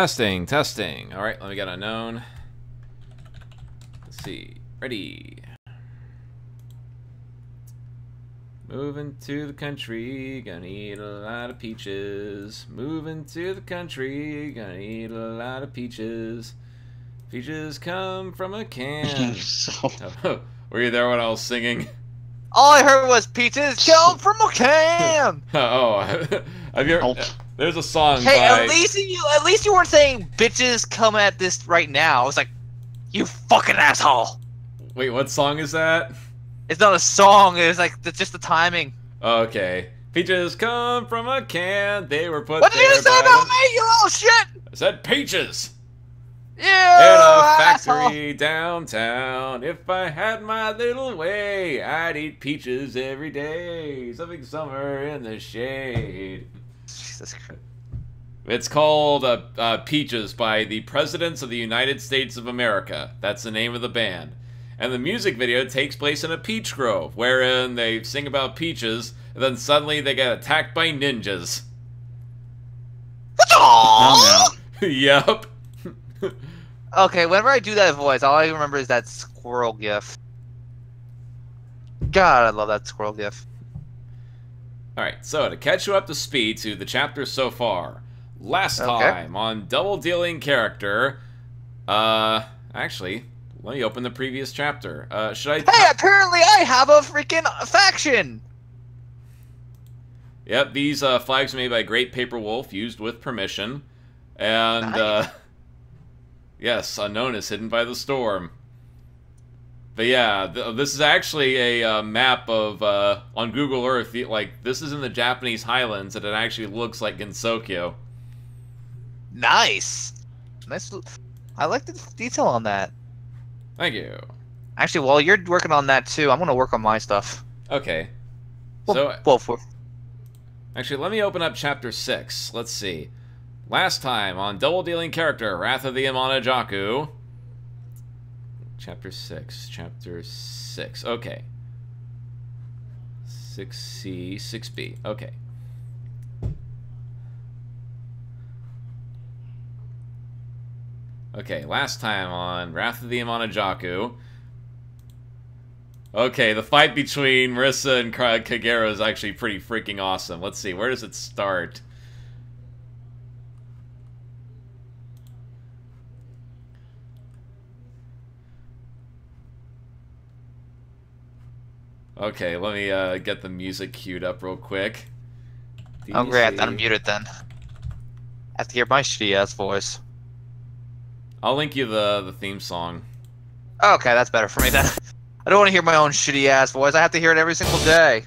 Testing, testing. All right, let me get unknown. Let's see. Ready. Moving to the country, gonna eat a lot of peaches. Moving to the country, gonna eat a lot of peaches. Peaches come from a can. Oh, were you there when I was singing? All I heard was peaches come from a can. Oh, have you ever, there's a song. Hey, by... at least you weren't saying bitches come at this right now. I was like, you fucking asshole. Wait, what song is that? It's not a song. It's like it's just the timing. Okay. Peaches come from a can. They were put. What did you say about me, you little shit? I said peaches. You in a factory asshole. downtown. If I had my little way, I'd eat peaches every day. Something summer in the shade. Jesus Christ. It's called Peaches by the Presidents of the United States of America. That's the name of the band. And the music video takes place in a peach grove, wherein they sing about peaches, and then suddenly they get attacked by ninjas. Yep. Okay, whenever I do that voice, all I remember is that squirrel gif. God, I love that squirrel gif. Alright, so to catch you up to speed to the chapter so far. Last time on Double Dealing Character, actually, let me open the previous chapter. Should I... Hey, apparently I have a freaking faction! Yep, these flags are made by Great Paper Wolf, used with permission. And, nice. Yes, unknown is hidden by the storm. But yeah, this is actually a map of, on Google Earth, like, this is in the Japanese Highlands, and it actually looks like Gensokyo. Nice! Nice. I like the detail on that. Thank you. Actually, while you're working on that too, I'm gonna work on my stuff. Okay. Well, actually, let me open up Chapter 6. Let's see. Last time on Double Dealing Character, Wrath of the Amanojaku. Chapter 6. Okay. 6C, 6B. Okay. Okay, last time on Wrath of the Amanojaku. Okay, the fight between Marissa and Kagero is actually pretty freaking awesome. Let's see, where does it start? Okay, let me get the music queued up real quick. DDC. Oh great, I'm muted then. I have to hear my shitty ass voice. I'll link you the theme song. Okay, that's better for me then. I don't want to hear my own shitty ass voice. I have to hear it every single day.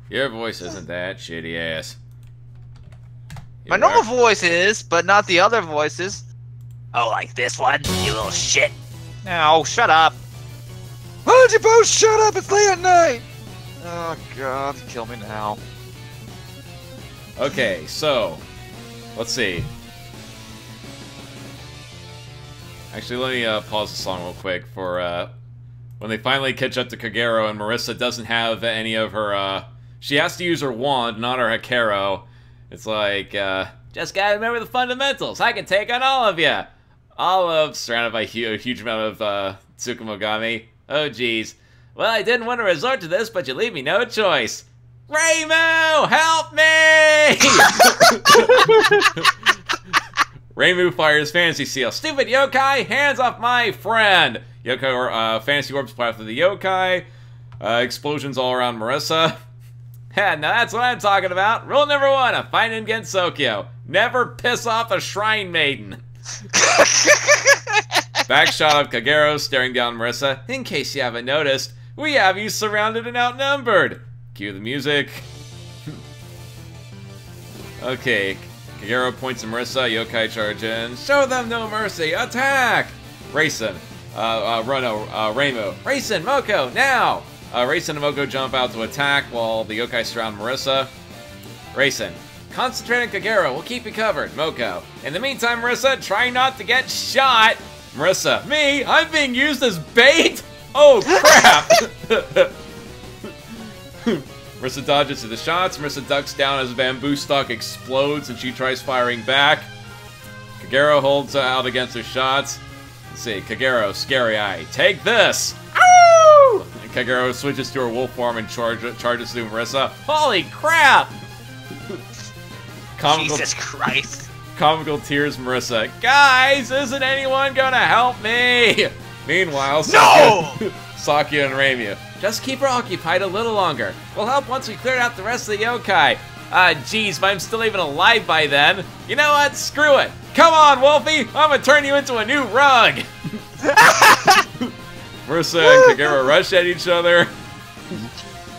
Your voice isn't that shitty ass. My normal voice is, but not the other voices. Oh, like this one, you little shit. No, shut up. Why don't you both shut up? It's late at night. Oh god, kill me now. Okay, so let's see. Actually, let me pause the song real quick for when they finally catch up to Kagero and Marissa doesn't have any of her, she has to use her wand, not her Hakero. It's like, just gotta remember the fundamentals. I can take on all of you. Olive, surrounded by a huge amount of Tsukumogami. Oh, geez. Well, I didn't want to resort to this, but you leave me no choice. Reimu, help me! Reimu fires Fantasy Seal. Stupid yokai, hands off my friend! Yokai Fantasy Orbs fly after the yokai. Explosions all around Marissa. Yeah, now that's what I'm talking about. Rule number 1 of fighting against Sokyo. Never piss off a Shrine Maiden. Backshot of Kagero staring down Marissa. In case you haven't noticed, we have you surrounded and outnumbered. Cue the music. Okay, Kagero points to Marissa, yokai charge in. Show them no mercy, attack! Raisin, Reimu. Raisin, Moko, now! Raisin and Moko jump out to attack while the yokai surround Marissa. Raisin, concentrate on Kagero, we'll keep you covered. Moko, in the meantime, Marissa, try not to get shot! Marissa, me? I'm being used as bait? Oh, crap! Marissa dodges to the shots. Marissa ducks down as a bamboo stalk explodes and she tries firing back. Kagero holds out against her shots. Let's see, Kagero, Scary Eye, take this! Ow! And Kagero switches to her wolf form and charges through Marissa. Holy crap! Jesus Christ. Comical tears Marissa. Guys, isn't anyone gonna help me? Meanwhile, Sakia and Reimu. Just keep her occupied a little longer. We'll help once we clear out the rest of the yokai. Geez, but I'm still even alive by then. You know what? Screw it. Come on, Wolfie. I'm gonna turn you into a new rug. Marissa and Kagero rush at each other.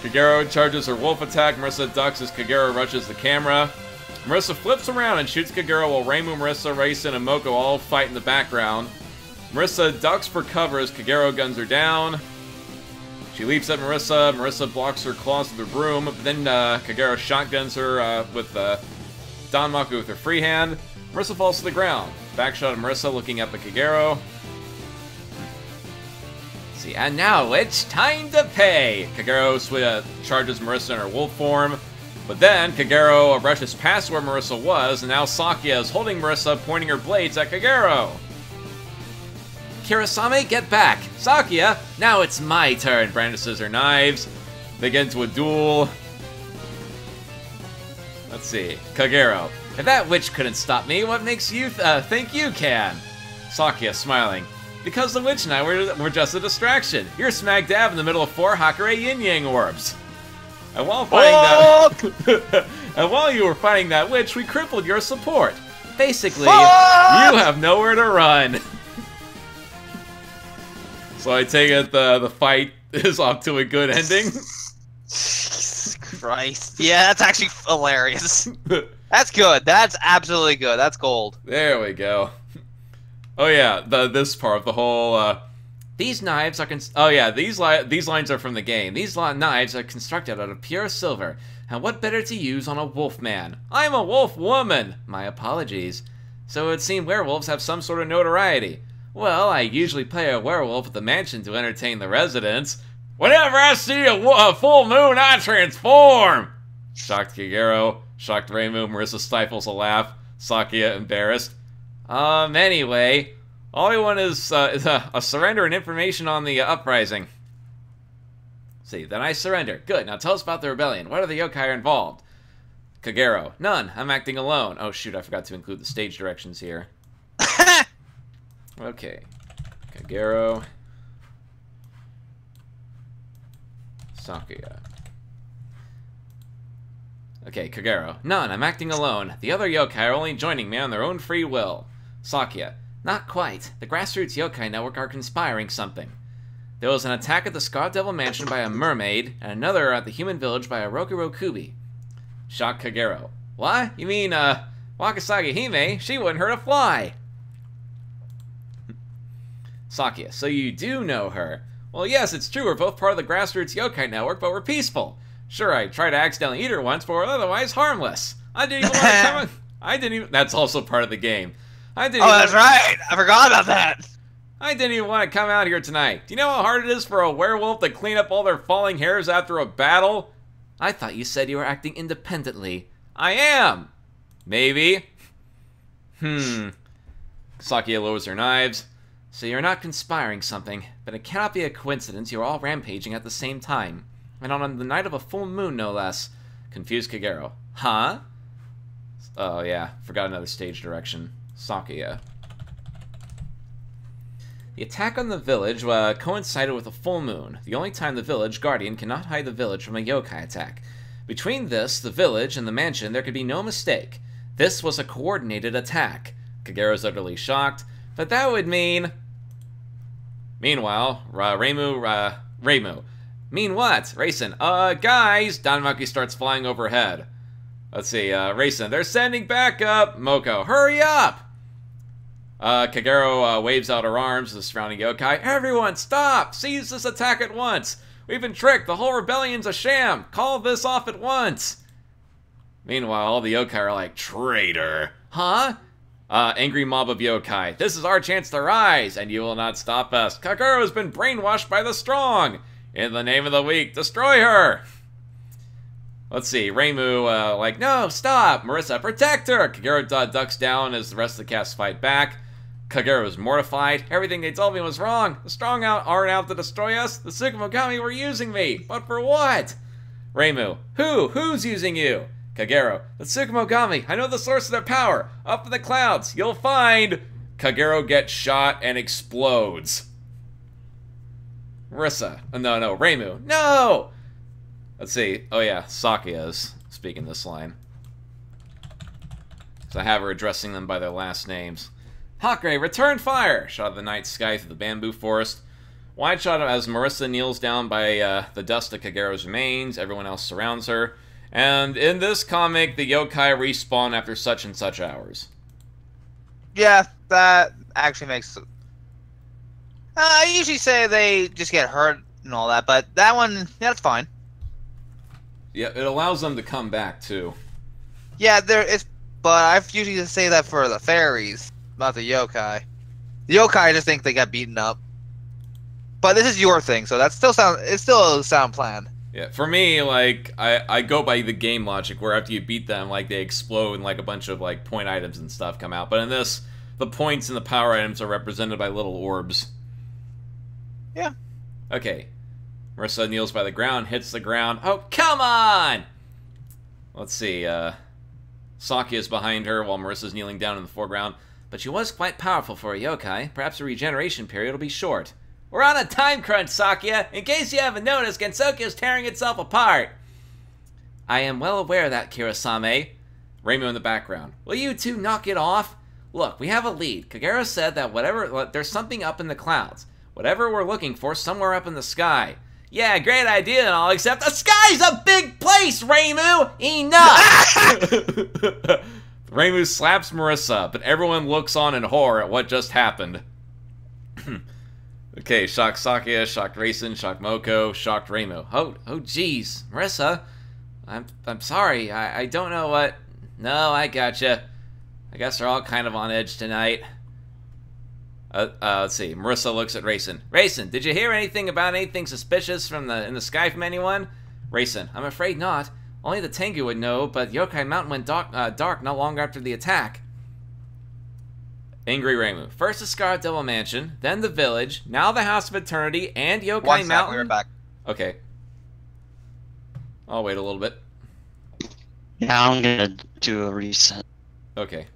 Kagero charges her wolf attack. Marissa ducks as Kagero rushes the camera. Marissa flips around and shoots Kagero while Reimu, Marissa, Racing, and Moko all fight in the background. Marissa ducks for cover as Kagero guns her down. She leaps at Marissa. Marissa blocks her claws with her broom. But then Kagero shotguns her with Danmaku with her free hand. Marissa falls to the ground. Backshot of Marissa looking up at Kagero. See, and now it's time to pay. Kagero charges Marissa in her wolf form. But then Kagero rushes past where Marissa was, and now Sakia is holding Marissa, pointing her blades at Kagero. Kirasame, get back! Sakia, now it's my turn, brandishes her knives. They get into a duel. Let's see. Kagero, if that witch couldn't stop me, what makes you think you can? Sakia, smiling. Because the witch and I were just a distraction. You're smack dab in the middle of 4 Hakure Yin-Yang orbs. And while you were fighting that witch, we crippled your support. Basically, you have nowhere to run. So I take it the fight is off to a good ending. Jesus Christ. Yeah, that's actually hilarious. That's good. That's absolutely good. That's gold. There we go. Oh yeah, this part, the whole these knives are these lines are from the game. These knives are constructed out of pure silver. And what better to use on a wolf man? I'm a wolf woman. My apologies. So it would seem werewolves have some sort of notoriety. Well, I usually play a werewolf at the mansion to entertain the residents. Whenever I see a full moon, I transform! Shocked Kagero, shocked Reimu, Marissa stifles a laugh, Sakia embarrassed. Anyway, all we want is a surrender and information on the uprising. See, then I surrender. Good, now tell us about the rebellion. What are the yokai involved? Kagero, none. I'm acting alone. Oh shoot, I forgot to include the stage directions here. Okay, Kagero, Sakia. Okay, Kagero, none, I'm acting alone. The other yokai are only joining me on their own free will. Sakia, not quite. The Grassroots Yokai Network are conspiring something. There was an attack at the Scar Devil Mansion by a mermaid, and another at the human village by a Rokuro Kubi. Shocked Kagero. What? You mean, Wakasagi Hime? She wouldn't hurt a fly! Sakia, so you do know her. Well, yes, it's true, we're both part of the Grassroots Yokai Network, but we're peaceful. Sure, I tried to accidentally eat her once, but we're otherwise harmless. I didn't even want to come That's also part of the game. That's right! I forgot about that! I didn't even want to come out here tonight. Do you know how hard it is for a werewolf to clean up all their falling hairs after a battle? I thought you said you were acting independently. I am! Maybe. Sakia lowers her knives. So you're not conspiring something, but it cannot be a coincidence you're all rampaging at the same time. And on the night of a full moon, no less. Confused Kagero. Huh? Oh yeah, forgot another stage direction. Sakia. The attack on the village coincided with a full moon, the only time the village guardian cannot hide the village from a yokai attack. Between this, the village, and the mansion, there could be no mistake. This was a coordinated attack. Kagero's utterly shocked, but that would mean... Meanwhile, Reimu. Mean what? Racing. Guys! Danmaku starts flying overhead. Let's see, Racing. They're sending backup! Moko, hurry up! Kagero waves out her arms to the surrounding yokai. Everyone, stop! Seize this attack at once! We've been tricked! The whole rebellion's a sham! Call this off at once! Meanwhile, all the yokai are like, traitor! Huh? Angry mob of yokai. This is our chance to rise, and you will not stop us. Kagero's been brainwashed by the strong! In the name of the weak, destroy her! Let's see. Reimu, like, no, stop! Marissa, protect her! Kagero ducks down as the rest of the cast fight back. Kagero is mortified. Everything they told me was wrong. The strong aren't out to destroy us. The Tsukumogami were using me. But for what? Reimu, who's using you? Kagero, the Tsukumogami. I know the source of their power. Up in the clouds. You'll find... Kagero gets shot and explodes. Marissa. No, Reimu. No! Let's see. Oh yeah, Sakia is speaking this line. So I have her addressing them by their last names. Hakure, return fire! Shot of the night sky through the bamboo forest. Wide shot as Marissa kneels down by the dust of Kagero's remains. Everyone else surrounds her. And in this comic, the yokai respawn after such and such hours. Yeah, that actually makes... I usually say they just get hurt and all that, but that one, yeah, that's fine. Yeah, it allows them to come back, too. Yeah, but I usually just say that for the fairies, not the yokai. The yokai, I just think they got beaten up. But this is your thing, so it's still a sound plan. Yeah, for me, like, I go by the game logic, where after you beat them, like, they explode and, like, a bunch of, like, point items and stuff come out. But in this, the points and the power items are represented by little orbs. Yeah. Okay. Marissa kneels by the ground, hits the ground. Oh, come on! Let's see, Sakia is behind her while Marissa's kneeling down in the foreground. But she was quite powerful for a yokai. Perhaps the regeneration period will be short. We're on a time crunch, Sakia! In case you haven't noticed, Gensokyo's tearing itself apart! I am well aware of that, Kirasame. Reimu in the background. Will you two knock it off? Look, we have a lead. Kagero said that there's something up in the clouds. Whatever we're looking for, somewhere up in the sky. Yeah, great idea and all, except the sky's a big place, Reimu! Enough! Reimu slaps Marissa, but everyone looks on in horror at what just happened. Okay, shocked Sakia, shocked Racing, shocked Moko, shocked Reimu. Oh jeez, Marissa, I'm sorry, I don't know what... No, I gotcha. I guess they're all kind of on edge tonight. Let's see. Marissa looks at Racing. Racing, did you hear anything about anything suspicious in the sky from anyone? Racing, I'm afraid not. Only the Tengu would know, but Yokai Mountain went dark not long after the attack. Angry Reimu. First the Scarlet Devil Mansion, then the village, now the House of Eternity, and Yokai Mountain. We're back. Okay. I'll wait a little bit. Yeah, I'm gonna do a reset. Okay.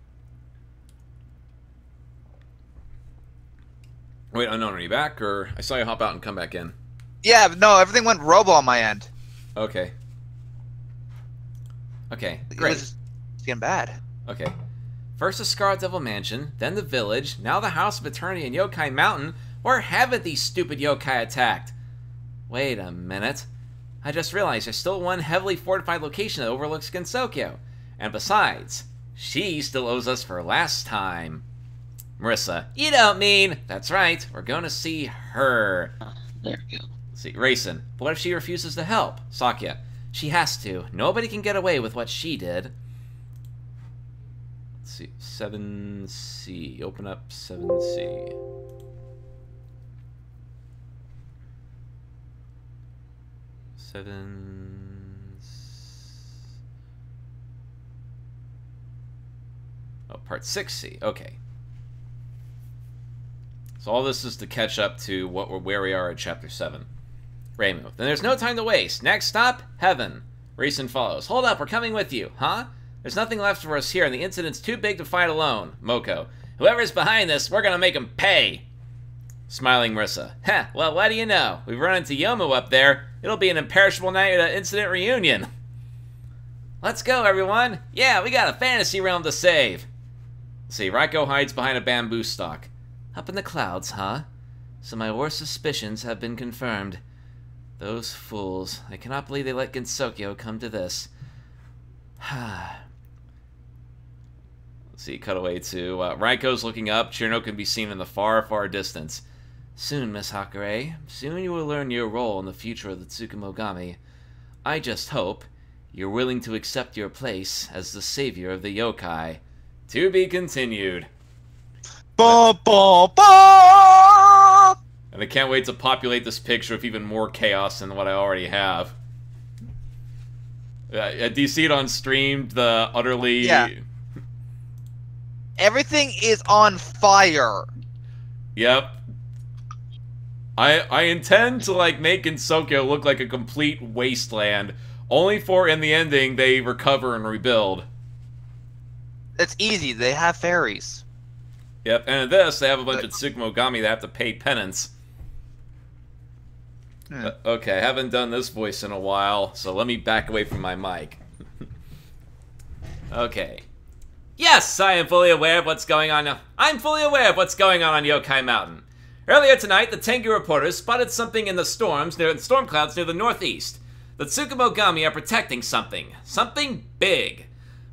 Wait, unknown, are you back? Or I saw you hop out and come back in. Yeah, no, everything went robo on my end. Okay. Okay, great. It's getting bad. Okay. First the Scarlet Devil Mansion, then the village, now the House of Eternity and Yokai Mountain. Where haven't these stupid yokai attacked? Wait a minute. I just realized there's still one heavily fortified location that overlooks Gensokyo. And besides, she still owes us for last time. Marissa, you don't mean... That's right, we're going to see her. There we go. Let's see, Racing. But what if she refuses to help? Sakia, she has to. Nobody can get away with what she did. Let's see, 7C. Open up 7C. Oh, part 6C. Okay. So all this is to catch up to where we are at Chapter 7. Reimu. Then there's no time to waste. Next stop, Heaven. Racing follows. Hold up, we're coming with you. Huh? There's nothing left for us here, and the incident's too big to fight alone. Moko. Whoever's behind this, we're gonna make him pay. Smiling Marissa. Heh, well, what do you know? We've run into Yomu up there. It'll be an imperishable night at an incident reunion. Let's go, everyone. Yeah, we got a fantasy realm to save. Let's see, Raiko hides behind a bamboo stalk. Up in the clouds, huh? So my worst suspicions have been confirmed. Those fools. I cannot believe they let Gensokyo come to this. Let's see, cut away to Raiko's looking up. Chirno can be seen in the far, far distance. Soon, Miss Hakure. Soon you will learn your role in the future of the Tsukumogami. I just hope you're willing to accept your place as the savior of the yokai. To be continued. Ba, ba, ba! And I can't wait to populate this picture with even more chaos than what I already have. Do you see it on stream? The utterly... Yeah. Everything is on fire. Yep. I intend to, like, make Gensokyo look like a complete wasteland, only for, in the ending, they recover and rebuild. It's easy. They have fairies. Yep, and in this, they have a bunch of Tsukumogami that have to pay penance. Okay, I haven't done this voice in a while, so let me back away from my mic. Okay. Yes, I am fully aware of what's going on now. I'm fully aware of what's going on Yokai Mountain. Earlier tonight, the Tengu reporters spotted something in the storm clouds near the northeast. The Tsukumogami are protecting something. Something big.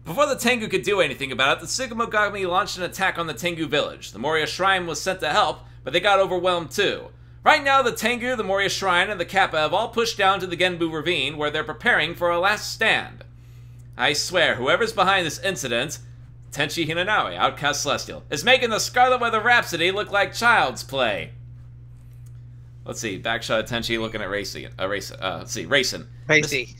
Before the Tengu could do anything about it, the Tsukumogami launched an attack on the Tengu village. The Moria Shrine was sent to help, but they got overwhelmed too. Right now, the Tengu, the Moria Shrine, and the Kappa have all pushed down to the Genbu Ravine, where they're preparing for a last stand. I swear, whoever's behind this incident, Tenchi Hinanawe, Outcast Celestial, is making the Scarlet Weather Rhapsody look like child's play. Let's see, backshot of Tenchi looking at Racing. Let's see, Racing. Racy.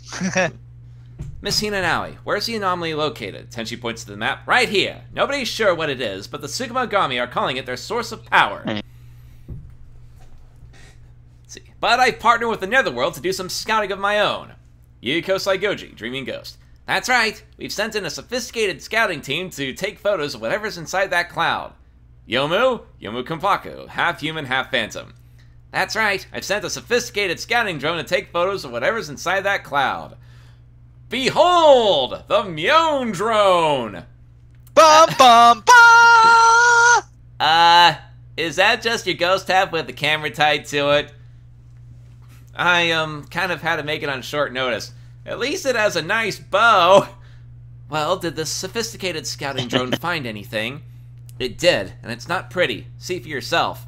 Miss Hinanawe, where's the anomaly located? Tenchi points to the map. Right here. Nobody's sure what it is, but the Tsukumogami are calling it their source of power. Let's see. But I've partnered with the Netherworld to do some scouting of my own. Yuko Saigoji, Dreaming Ghost. That's right. We've sent in a sophisticated scouting team to take photos of whatever's inside that cloud. Yomu Kompaku, half human, half phantom. That's right. I've sent a sophisticated scouting drone to take photos of whatever's inside that cloud. Behold! The Myon drone! Bum bum bum! Is that just your ghost tab with the camera tied to it? I, kind of had to make it on short notice. At least it has a nice bow. Well, did this sophisticated scouting drone find anything? It did, and it's not pretty. See for yourself.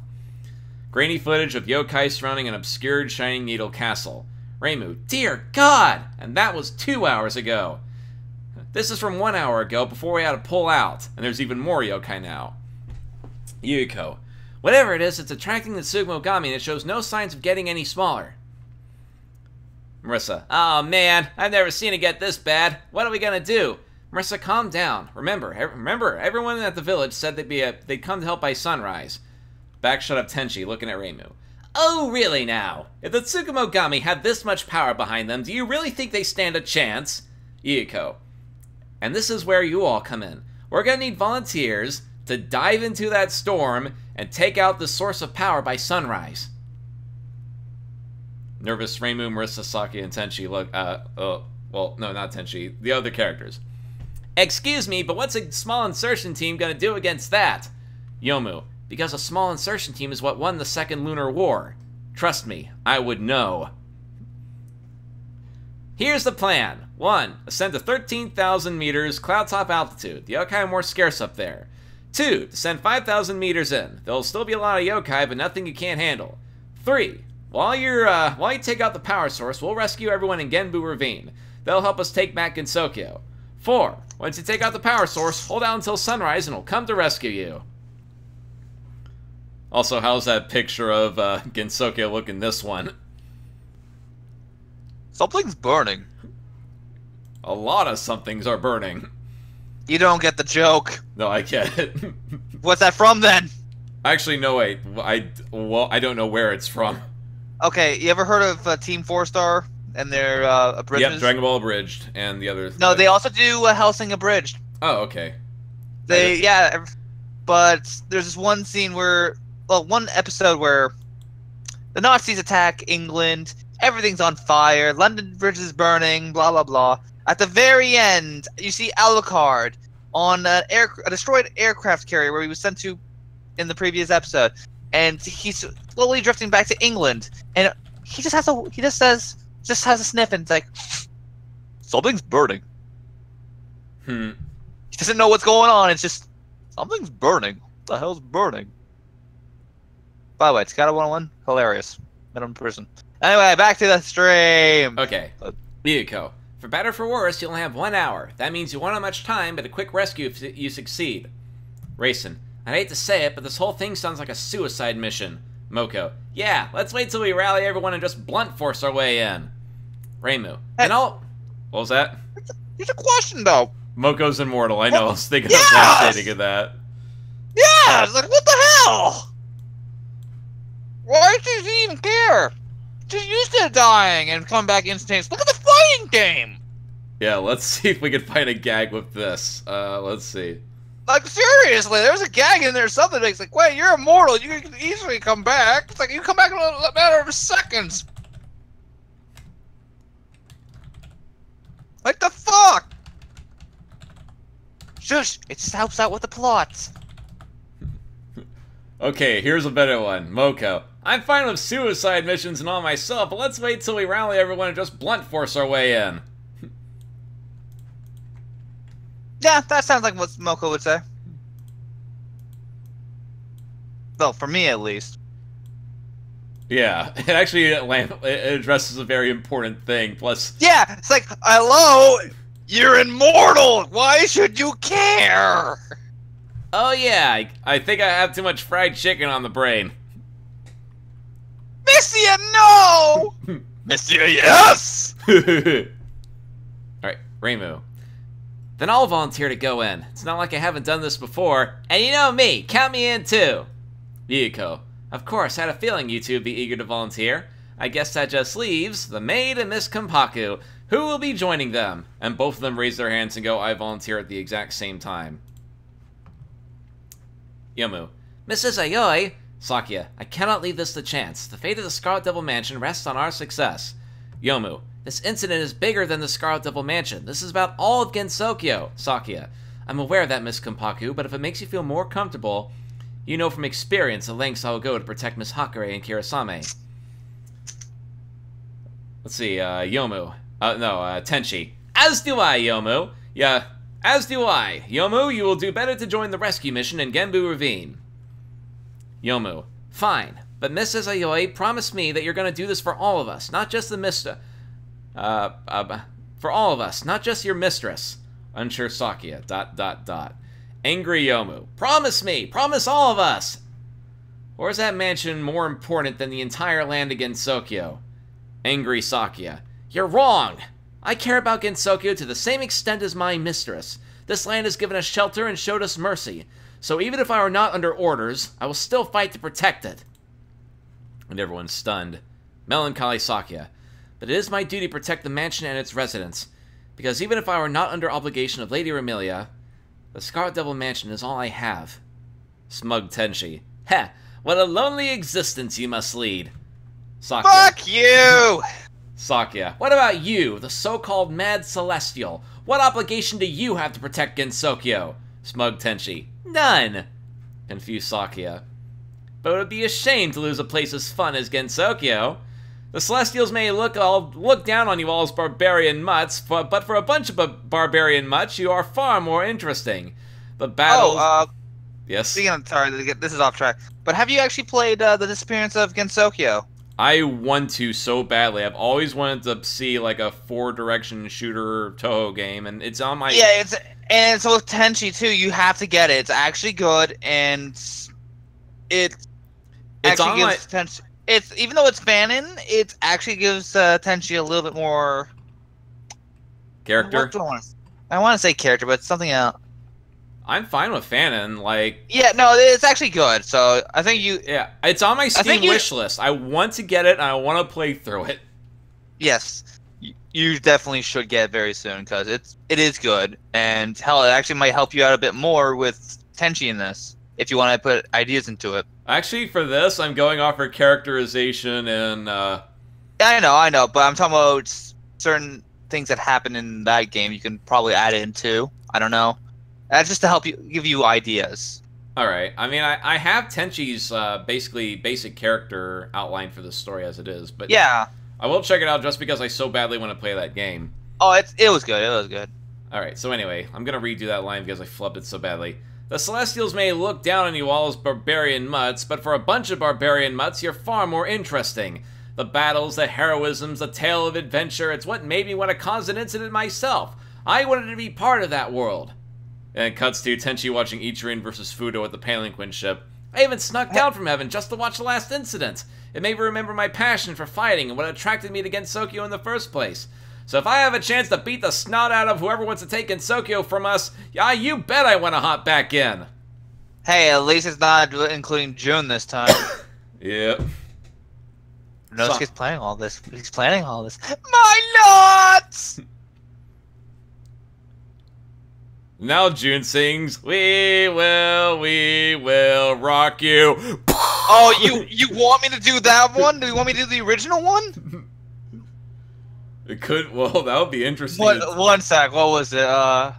Grainy footage of yokai surrounding an obscured Shining Needle castle. Reimu, dear God! And that was 2 hours ago. This is from 1 hour ago before we had to pull out, and there's even more yokai now. Yuko, whatever it is, it's attracting the Tsukumogami and it shows no signs of getting any smaller. Marissa, oh man, I've never seen it get this bad. What are we gonna do? Marissa, calm down. Remember, everyone at the village said they'd come to help by sunrise. Backshot of Tenchi, looking at Reimu. Oh, really now? If the Tsukumogami have this much power behind them, do you really think they stand a chance? Yuko. And this is where you all come in. We're gonna need volunteers to dive into that storm and take out the source of power by sunrise. Nervous Reimu, Marissa, Saki, and Tenchi look, well, no, not Tenchi, the other characters. Excuse me, but what's a small insertion team gonna do against that? Yomu. Because a small insertion team is what won the Second Lunar War. Trust me, I would know. Here's the plan. 1. Ascend to 13,000 meters, cloud top altitude. The yokai are more scarce up there. 2. Descend 5,000 meters in. There'll still be a lot of yokai, but nothing you can't handle. 3. While you take out the power source, we'll rescue everyone in Genbu Ravine. They'll help us take back Gensokyo. 4. Once you take out the power source, hold out until sunrise and we'll come to rescue you. Also, how's that picture of Gensokyo looking this one? Something's burning. A lot of somethings are burning. You don't get the joke. No, I get it. What's that from then? Actually, no, wait. I don't know where it's from. Okay, you ever heard of Team 4-Star and their abridged? Yep, Dragon Ball Abridged and the other... No, they also do Hellsing Abridged. Oh, okay. Yeah, but there's this one scene where... Well, one episode where the Nazis attack England, everything's on fire, London Bridge is burning, blah, blah, blah. At the very end, you see Alucard on a destroyed aircraft carrier where he was sent to in the previous episode. And he's slowly drifting back to England. And he just has a sniff and it's like, something's burning. He doesn't know what's going on, it's just, something's burning. What the hell's burning? By the way, Scott 101, hilarious. Minimum person. Anyway, back to the stream. Okay. Ryuko. For better or for worse, you only have 1 hour. That means you won't have much time, but a quick rescue if you succeed. Racing. I hate to say it, but this whole thing sounds like a suicide mission. Moko. Yeah, let's wait till we rally everyone and just blunt force our way in. Reimu. Hey. What was that? Here's a question, though. Moko's immortal. I know. I was thinking of stating of that. Yeah, it's like, what the hell? Why does he even care? Just used to dying and come back instantaneously. Look at the fighting game! Yeah, let's see if we can find a gag with this. Let's see. Like, seriously, there's a gag in there or something. It's like, wait, you're immortal. You can easily come back. It's like, you come back in a matter of seconds. What the fuck? Shush, it just helps out with the plots. Okay, here's a better one. Moko. I'm fine with suicide missions and all myself, but let's wait till we rally everyone and just blunt force our way in. Yeah, that sounds like what Moko would say. Well, for me at least. Yeah, it actually it addresses a very important thing, plus... Yeah, it's like, hello, you're immortal! Why should you care? Oh yeah, I think I have too much fried chicken on the brain. Monsieur, no! Monsieur, yes! Alright, Reimu. Then I'll volunteer to go in. It's not like I haven't done this before. And you know me, count me in too. Yuko. Of course, I had a feeling you two would be eager to volunteer. I guess that just leaves the maid and Miss Kompaku, who will be joining them. And both of them raise their hands and go, I volunteer at the exact same time. Yomu. Mrs. Ayoi. Sakuya. I cannot leave this to chance. The fate of the Scarlet Devil Mansion rests on our success. Yomu. This incident is bigger than the Scarlet Devil Mansion. This is about all of Gensokyo. Sakuya. I'm aware of that, Miss Kompaku, but if it makes you feel more comfortable, you know from experience the lengths I will go to protect Miss Hakure and Kirasame. Let's see, Tenchi. As do I, Yomu. Yeah, as do I. Yomu, you will do better to join the rescue mission in Genbu Ravine. Yomu. Fine, but Mrs. Ayoi, promise me that you're going to do this for all of us, not just the mister... for all of us, not just your mistress. Unsure Sakuya, ... Angry Yomu. Promise me! Promise all of us! Or is that mansion more important than the entire land of Gensokyo? Angry Sakuya. You're wrong! I care about Gensokyo to the same extent as my mistress. This land has given us shelter and showed us mercy. So even if I were not under orders, I will still fight to protect it. And everyone's stunned. Melancholy Sakuya. But it is my duty to protect the mansion and its residents. Because even if I were not under obligation of Lady Remilia, the Scarlet Devil Mansion is all I have. Smug Tenchi. Heh, what a lonely existence you must lead. Sakuya. Fuck you! Sakuya. What about you, the so-called Mad Celestial? What obligation do you have to protect Gensokyo? Smug Tenchi. None. Confused Sakuya. But it would be a shame to lose a place as fun as Gensokyo. The Celestials may look down on you all as barbarian mutts, but for a bunch of barbarian mutts, you are far more interesting. The battles... yes? Sorry, this is off track. But have you actually played The Disappearance of Gensokyo? I want to so badly. I've always wanted to see, like, a four-direction shooter Toho game, and it's on my... Yeah, and so with Tenchi, too, you have to get it. It's actually good, and it actually gives Tenchi... even though it's fanon, it actually gives Tenchi a little bit more character. What do I want to say character, but it's something else. I'm fine with fanon. Like, yeah, no, it's actually good. So I think you. Yeah, it's on my Steam wish list. I want to get it, and I want to play through it. Yes, you definitely should get it very soon because it is good, and hell, it actually might help you out a bit more with Tenchi in this if you want to put ideas into it. Actually, for this, I'm going off for characterization and, Yeah, I know, but I'm talking about certain things that happen in that game you can probably add in too. I don't know. That's just to help you, give you ideas. Alright, I mean, I have Tenchi's, basically, basic character outline for the story as it is, but... Yeah. I will check it out just because I so badly want to play that game. Oh, it was good, it was good. Alright, so anyway, I'm gonna redo that line because I flubbed it so badly. The Celestials may look down on you all as barbarian mutts, but for a bunch of barbarian mutts, you're far more interesting. The battles, the heroisms, the tale of adventure, it's what made me want to cause an incident myself. I wanted to be part of that world. And it cuts to Tenchi watching Ichirin versus Fudo at the Palanquin ship. I even snuck down from heaven just to watch the last incident. It made me remember my passion for fighting and what attracted me to Gensokyo in the first place. So if I have a chance to beat the snot out of whoever wants to take Gensokyo from us, yeah, you bet I want to hop back in. Hey, at least it's not including June this time. Yep. Nosuke's planning all this. He's planning all this. My nuts! Now June sings, we will rock you. Oh, you want me to do that one? Do you want me to do the original one? It could, well, that would be interesting. One sec, what was it? Oh,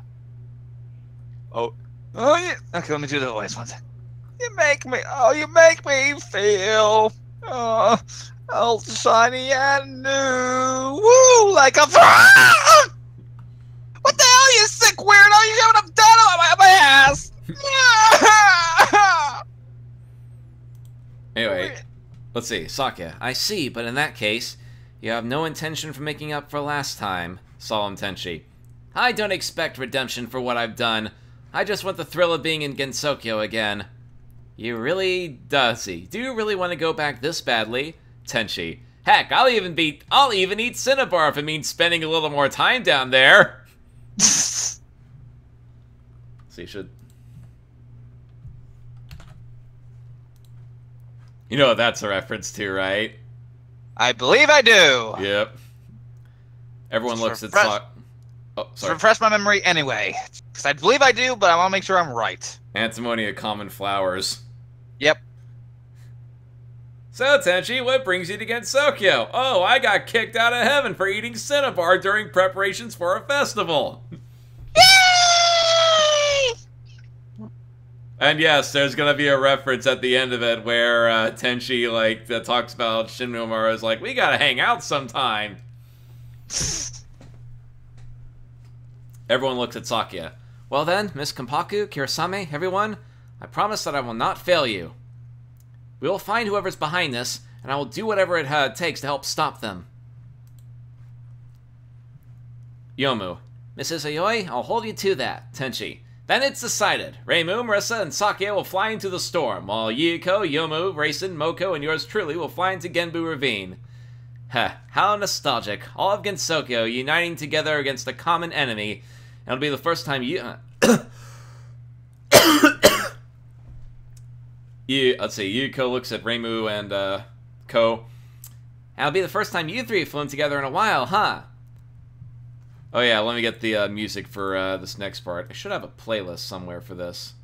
yeah. Okay, let me do the voice. One sec. You make me feel, all shiny and new. Woo, like a... What the hell, you sick weirdo? You having a done on my ass? Anyway, let's see. Sakya, I see, but in that case, you have no intention for making up for last time, Solemn Tenchi. I don't expect redemption for what I've done. I just want the thrill of being in Gensokyo again. You really, do you really want to go back this badly? Tenchi. Heck, I'll even eat Cinnabar if it means spending a little more time down there. So you should... You know what that's a reference to, right? I believe I do. Yep. Everyone looks at Sock. Oh, sorry. Refresh my memory anyway. Because I believe I do, but I want to make sure I'm right. Antimony of common flowers. Yep. So, Tenchi, what brings you to Gensokyo? Oh, I got kicked out of heaven for eating Cinnabar during preparations for a festival. Yay! And yes, there's gonna be a reference at the end of it where Tenchi, like, that talks about Shinnomura is like, we gotta hang out sometime. Everyone looks at Sakya. Well then, Miss Kampaku, Kirasame, everyone, I promise that I will not fail you. We will find whoever's behind this, and I will do whatever it takes to help stop them. Yomu. Mrs. Ayoi, I'll hold you to that. Tenchi. Then it's decided. Reimu, Marissa, and Sakya will fly into the storm, while Yuko, Yomu, Raisin, Moko, and yours truly will fly into Genbu Ravine. Heh, how nostalgic. All of Gensokyo uniting together against a common enemy. And it'll be the first time you... let's see, Yuko looks at Reimu and Ko. And it'll be the first time you three have flown together in a while, huh? Oh yeah, let me get the music for this next part. I should have a playlist somewhere for this.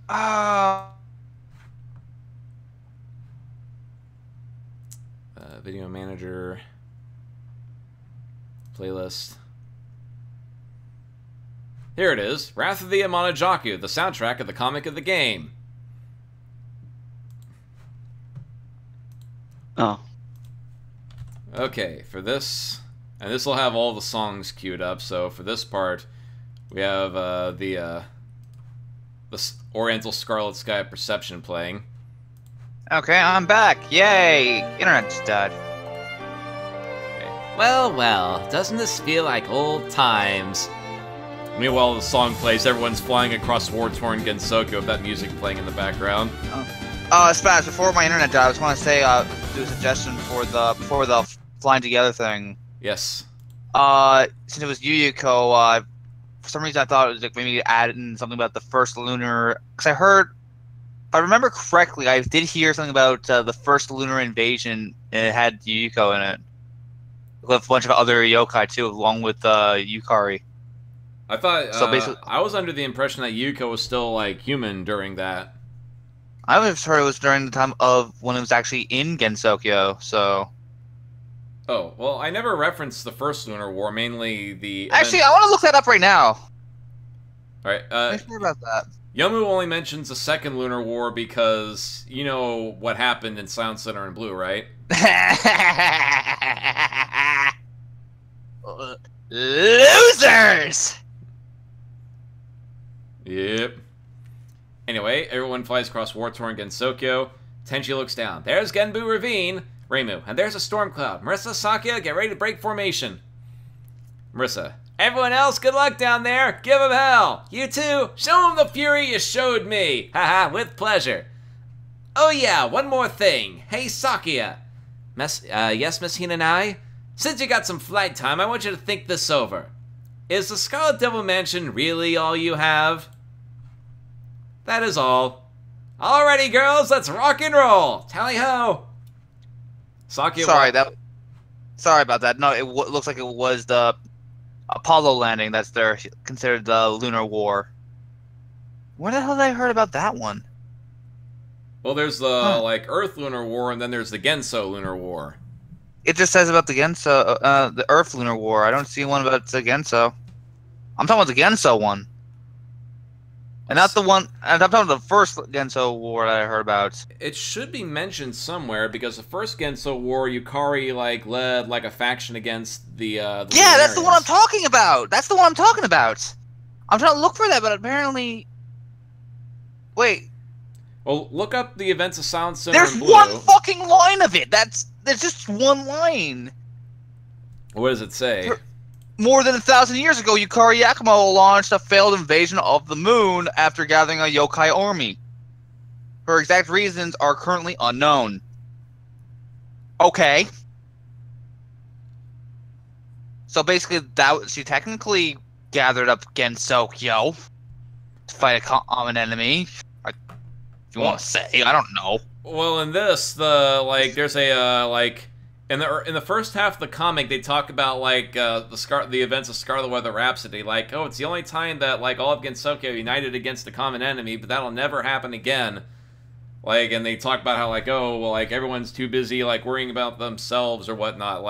Video manager. Playlist. Here it is. Wrath of the Amanojaku, the soundtrack of the comic of the game. Oh. Okay, for this... And this will have all the songs queued up, so for this part, we have the Oriental Scarlet Sky Perception playing. Okay, I'm back. Yay! Internet just died. Okay. Well, well, doesn't this feel like old times? Meanwhile, the song plays, everyone's flying across war-torn Gensokyo with that music playing in the background. Spaz, before my internet died, I just want to say, do a suggestion for the flying together thing. Yes. Since it was Yuyuko, for some reason I thought it was like maybe add in something about the first lunar. Because I heard, if I remember correctly, I did hear something about the first lunar invasion. And it had Yuyuko in it, with a bunch of other yokai too, along with Yukari. I thought. So basically, I was under the impression that Yuko was still like human during that. I was heard it was during the time of when it was actually in Gensokyo. So. Oh, well, I never referenced the first Lunar War, mainly the... Actually, I want to look that up right now. Alright, I'm sure about that. Yomu only mentions the second Lunar War because you know what happened in Sound Center and Blue, right? Losers! Yep. Anyway, everyone flies across war-torn Gensokyo. Tenchi looks down. There's Genbu Ravine! Reimu, and there's a storm cloud. Marissa, Sakya, get ready to break formation. Marissa, everyone else, good luck down there. Give 'em hell. You too, show 'em the fury you showed me. Haha, with pleasure. Oh yeah, one more thing. Hey, Sakya. Yes, Miss Hinanai? Since you got some flight time, I want you to think this over. Is the Scarlet Devil Mansion really all you have? That is all. Alrighty, girls, let's rock and roll. Tally-ho. Sorry about that. No, it looks like it was the Apollo landing. That's considered the Lunar War. Where the hell did I heard about that one? Well, there's the Earth Lunar War, and then there's the Genso Lunar War. It just says about the Genso, the Earth Lunar War. I don't see one about the Genso. I'm talking about the Genso one. And not the one. I'm talking about the first Genso War that I heard about. It should be mentioned somewhere because the first Genso War, Yukari led a faction against the yeah, that's the one I'm talking about. That's the one I'm talking about. I'm trying to look for that, but apparently, wait. Well, look up the events of Sound Center. There's one fucking line of it. There's just one line. What does it say? More than 1,000 years ago, Yukari Yakumo launched a failed invasion of the moon after gathering a yokai army. Her exact reasons are currently unknown. Okay. So basically, she technically gathered up Gensokyo to fight a common enemy. If you want to say, I don't know. Well, in this, there's a in the first half of the comic, they talk about the events of Scarlet Weather Rhapsody. It's the only time that all of Gensokyo united against a common enemy, but that'll never happen again. And they talk about how everyone's too busy worrying about themselves or whatnot.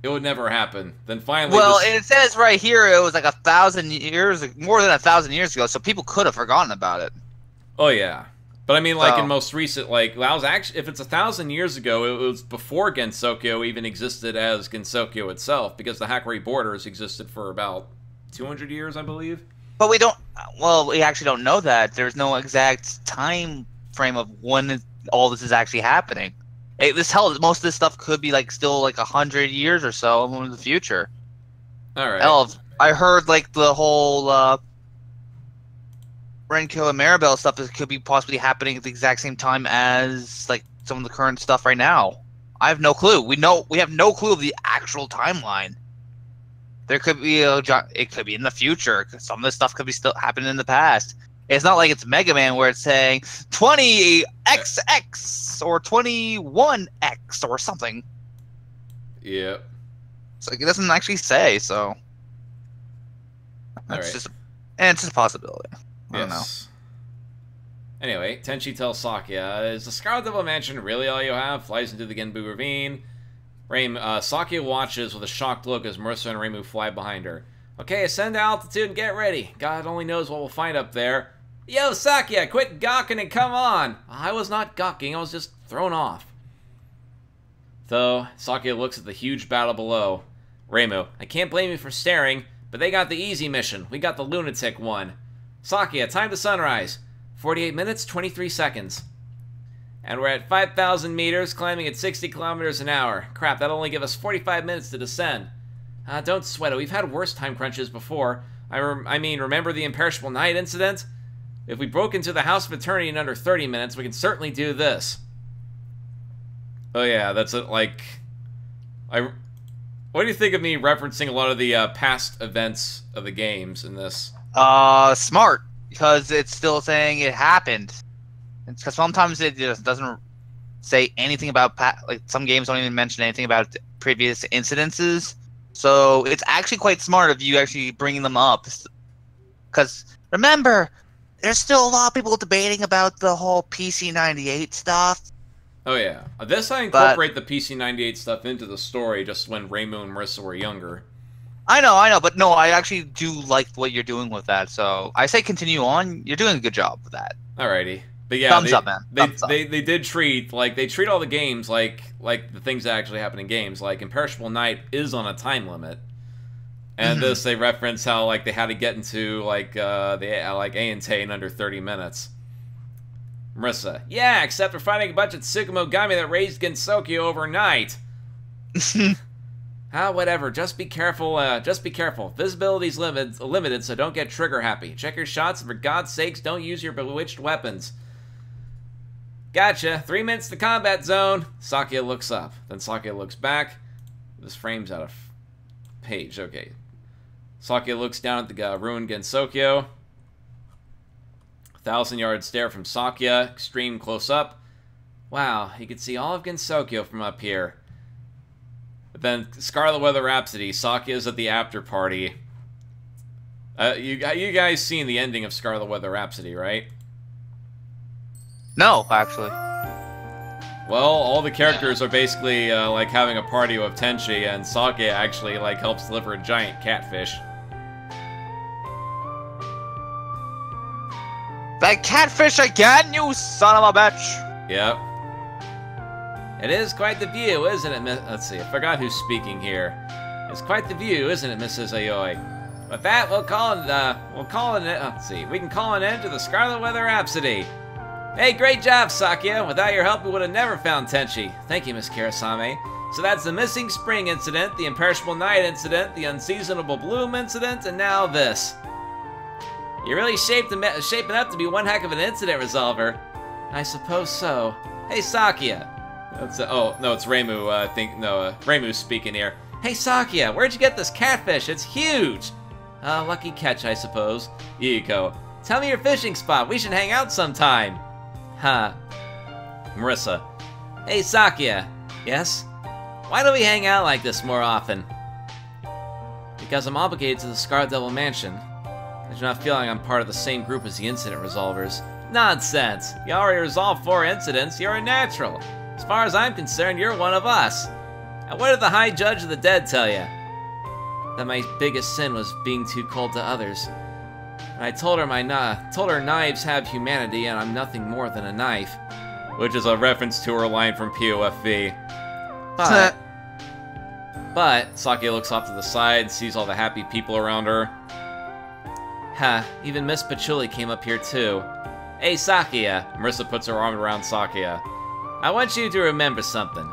It would never happen. Then finally, well, it says right here it was 1,000 years, more than 1,000 years ago, so people could have forgotten about it. Oh yeah. But I mean, in most recent, that was actually, if it's 1,000 years ago, it was before Gensokyo even existed as Gensokyo itself, because the Hakari borders existed for about 200 years, I believe. But we actually don't know that. There's no exact time frame of when all this is actually happening. Most of this stuff could be still 100 years or so in the future. All right. I heard the whole Renko and Maribel stuff could be possibly happening at the exact same time as some of the current stuff right now. I have no clue. We have no clue of the actual timeline. There could be it could be in the future. Some of this stuff could be still happening in the past. It's not like it's Mega Man where it's saying 20XX or 21X or something. Yeah. It doesn't actually say, so it's just a possibility. I don't know. Anyway, Tenchi tells Sakia, is the Scarlet Devil Mansion really all you have? Flies into the Genbu Ravine. Sakia watches with a shocked look as Marissa and Reimu fly behind her. Okay, ascend to altitude and get ready. God only knows what we'll find up there. Yo, Sakia, quit gawking and come on. I was not gawking, I was just thrown off. Though, Sakia looks at the huge battle below. Reimu, I can't blame you for staring, but they got the easy mission. We got the lunatic one. Sakia, time to sunrise. 48 minutes, 23 seconds. And we're at 5,000 meters, climbing at 60 kilometers an hour. Crap, that'll only give us 45 minutes to descend. Don't sweat it, we've had worse time crunches before. I mean, remember the Imperishable Night incident? If we broke into the House of Eternity in under 30 minutes, we can certainly do this. Oh yeah, that's it, what do you think of me referencing a lot of the past events of the games in this? Smart, because it's still saying it happened. Because sometimes it just doesn't say anything about some games don't even mention anything about previous incidences. So it's actually quite smart of you actually bringing them up. Because remember, there's still a lot of people debating about the whole PC-98 stuff. Oh yeah, this I incorporate the PC-98 stuff into the story just when Reimu and Marissa were younger. I know, but no, I actually do like what you're doing with that, so I say continue on. You're doing a good job with that. Alrighty. But yeah, thumbs up, man. They did treat, they treat all the games like the things that actually happen in games. Imperishable Night is on a time limit. And this, they reference how, they had to get into, Aentei in under 30 minutes. Marissa, yeah, except for finding a bunch of Tsukumogami that raised Gensokyo overnight. Whatever. Just be careful. Visibility's limited, so don't get trigger happy. Check your shots, and for God's sakes, don't use your bewitched weapons. Gotcha. 3 minutes to combat zone. Sakuya looks up. Then Sakuya looks back. This frame's out of page. Okay. Sakuya looks down at the ruined Gensokyo. 1,000-yard stare from Sakuya. Extreme close up. Wow, you can see all of Gensokyo from up here. But then Scarlet Weather Rhapsody. Sakuya's at the after party. You guys seen the ending of Scarlet Weather Rhapsody, right? No, actually. Well, all the characters are basically like having a party with Tenchi, and Sakuya actually like helps deliver a giant catfish. That catfish again, you son of a bitch! Yep. It is quite the view, isn't it, Let's see, I forgot who's speaking here. It's quite the view, isn't it, Mrs. Aoi? With that, we'll call it, let's see, we can call an end to the Scarlet Weather Rhapsody. Hey, great job, Sakuya. Without your help, we would have never found Tenchi. Thank you, Miss Karasame. So that's the missing spring incident, the imperishable night incident, the unseasonable bloom incident, and now this. You're really shaping up to be one heck of an incident resolver. I suppose so. Hey, Sakuya. Oh, no, it's Reimu, I think. No, Reimu's speaking here. Hey, Sakuya, where'd you get this catfish? It's huge! Lucky catch, I suppose. Yiko, tell me your fishing spot. We should hang out sometime. Huh. Marissa. Hey, Sakuya. Yes? Why don't we hang out like this more often? Because I'm obligated to the Scarlet Devil Mansion. I do not feel like I'm part of the same group as the incident resolvers. Nonsense! You already resolved 4 incidents. You're a natural. As far as I'm concerned, you're one of us. And what did the High Judge of the Dead tell you? That my biggest sin was being too cold to others. And I told her knives have humanity and I'm nothing more than a knife. Which is a reference to her line from POFV. But Sakuya looks off to the side, sees all the happy people around her. Ha, even Miss Patchouli came up here too. Hey, Sakuya. Marissa puts her arm around Sakuya. I want you to remember something.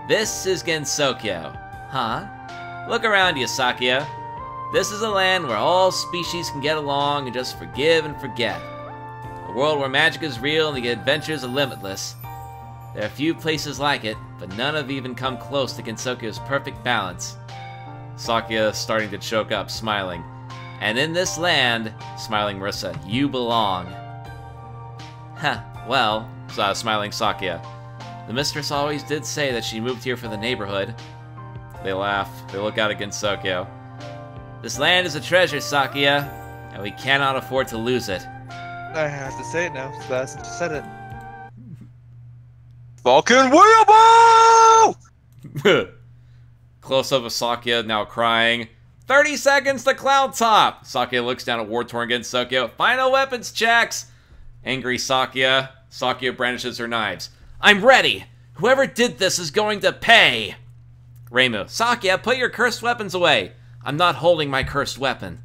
This is Gensokyo. Huh? Look around you, Sakuya. This is a land where all species can get along and just forgive and forget. A world where magic is real and the adventures are limitless. There are few places like it, but none have even come close to Gensokyo's perfect balance. Sakuya starting to choke up, smiling. And in this land, smiling Marissa, you belong. Huh, well, smiling Sakuya. The mistress always did say that she moved here for the neighborhood. They laugh. They look out at Gensokyo. This land is a treasure, Sakuya, and we cannot afford to lose it. I have to say it now. Spaz just said it. Fucking Weeaboo! Close up of Sakuya now crying. 30 seconds to Cloud Top! Sakuya looks down at war-torn Gensokyo. Final weapons checks! Angry Sakuya. Sakuya brandishes her knives. I'm ready! Whoever did this is going to pay! Reimu. Sakuya, put your cursed weapons away! I'm not holding my cursed weapon.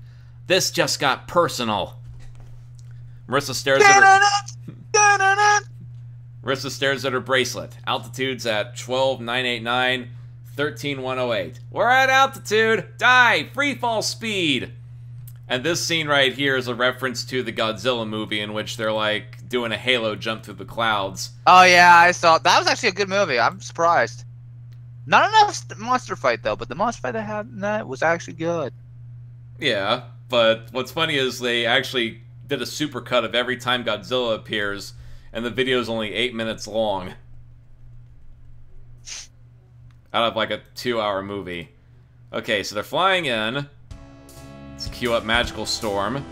This just got personal. Marissa stares at her... Marissa stares at her bracelet. Altitude's at 12,989, 13,108. We're at altitude! Die! Freefall speed! And this scene right here is a reference to the Godzilla movie in which they're like doing a halo jump through the clouds. Oh yeah, I saw. That was actually a good movie. I'm surprised. Not enough monster fight though, but the monster fight they had in that was actually good. Yeah, but what's funny is they actually did a supercut of every time Godzilla appears, and the video is only 8 minutes long. Out of like a 2-hour movie. Okay, so they're flying in. Let's cue up Magical Storm.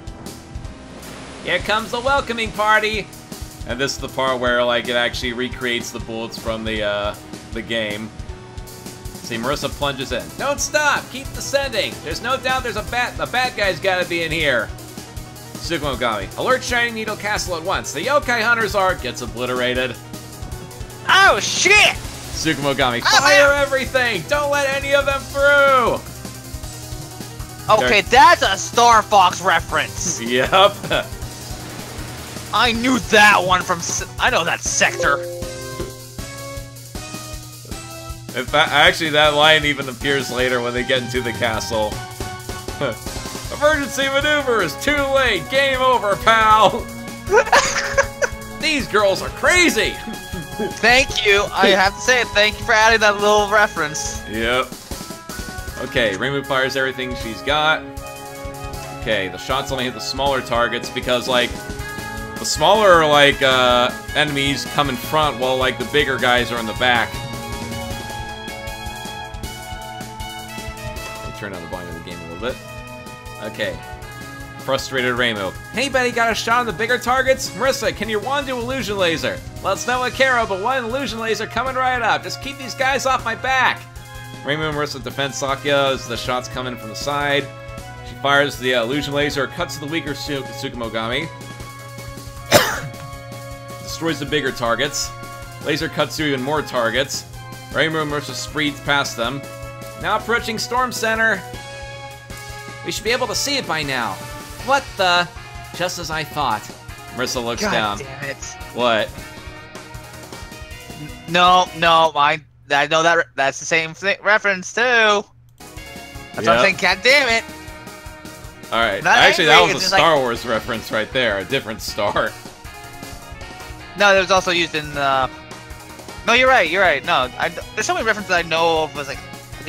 Here comes the welcoming party! And this is the part where like it actually recreates the bullets from the game. See, Marissa plunges in. Don't stop! Keep descending! There's no doubt there's a bad guy's gotta be in here. Tsukumogami. Alert Shining Needle Castle at once. The Yokai Hunters gets obliterated. Oh shit! Tsukumogami. Fire everything! Don't let any of them through! Okay, that's a Star Fox reference. Yep. I knew that one from... I know that sector. In fact, actually, that line even appears later when they get into the castle. Emergency maneuver is too late. Game over, pal. These girls are crazy! Thank you. I have to say it. Thank you for adding that little reference. Yep. Okay, Reimu fires everything she's got. Okay, the shots only hit the smaller targets because, like, the smaller, like, enemies come in front while, like, the bigger guys are in the back. Let me turn down the volume of the game a little bit. Okay. Frustrated Reimu. Anybody got a shot on the bigger targets? Marissa, can your wand do illusion laser? Well, it's not Akero, but one illusion laser coming right up. Just keep these guys off my back. Reimu and Marissa defend Sakya as the shots come in from the side. She fires the illusion laser, cuts to the weaker Tsukumogami. Destroys the bigger targets. Laser cuts to even more targets. Reimu and Marissa speeds past them. Now approaching Storm Center. We should be able to see it by now. What the? Just as I thought. Marissa looks down. God damn it. What? No, I know that's the same reference too. That's what I'm saying. God damn it. All right. Not Actually, angry, that was a it's Star like... Wars reference right there. A different star. No, it was also used in. No, you're right. You're right. No, there's so many references I know of. Was like,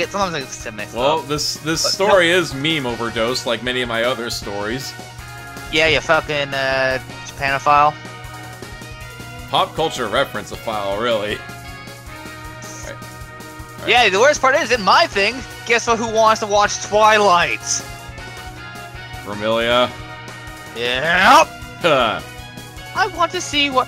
sometimes I just mix Well, up. this story is meme overdose, like many of my other stories. Yeah, you fucking Japanophile. Pop culture reference a file, really. All right. Yeah, the worst part is in my thing. Guess what? Who wants to watch Twilight? Vermilia. Yep. Huh. I want to see what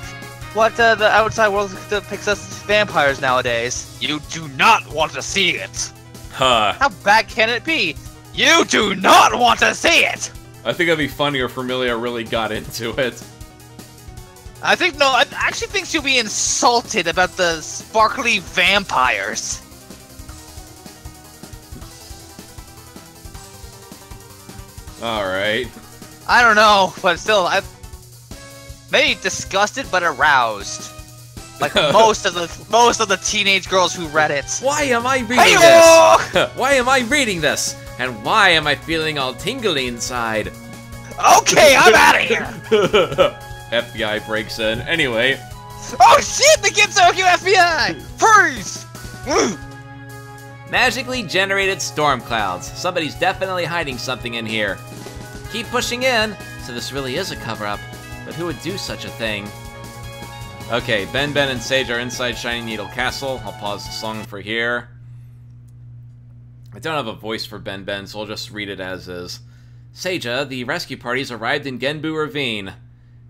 the outside world depicts us as vampires nowadays. You do not want to see it. Huh. How bad can it be? You do not want to see it. I think it'd be funnier if Vermilia really got into it. I actually think she'll be insulted about the sparkly vampires. Alright. I don't know, but still, maybe disgusted but aroused. Like most of the teenage girls who read it. Why am I reading Hey-oh! this? Why am I reading this? And why am I feeling all tingly inside? Okay, I'm out of here! FBI breaks in. Anyway. Oh shit, the Gitsuki FBI! Freeze! Magically generated storm clouds. Somebody's definitely hiding something in here. Keep pushing in. So this really is a cover-up. But who would do such a thing? Okay, Ben and Sage are inside Shining Needle Castle. I'll pause the song for here. I don't have a voice for Ben, so I'll just read it as is. Seija, the rescue parties arrived in Genbu Ravine.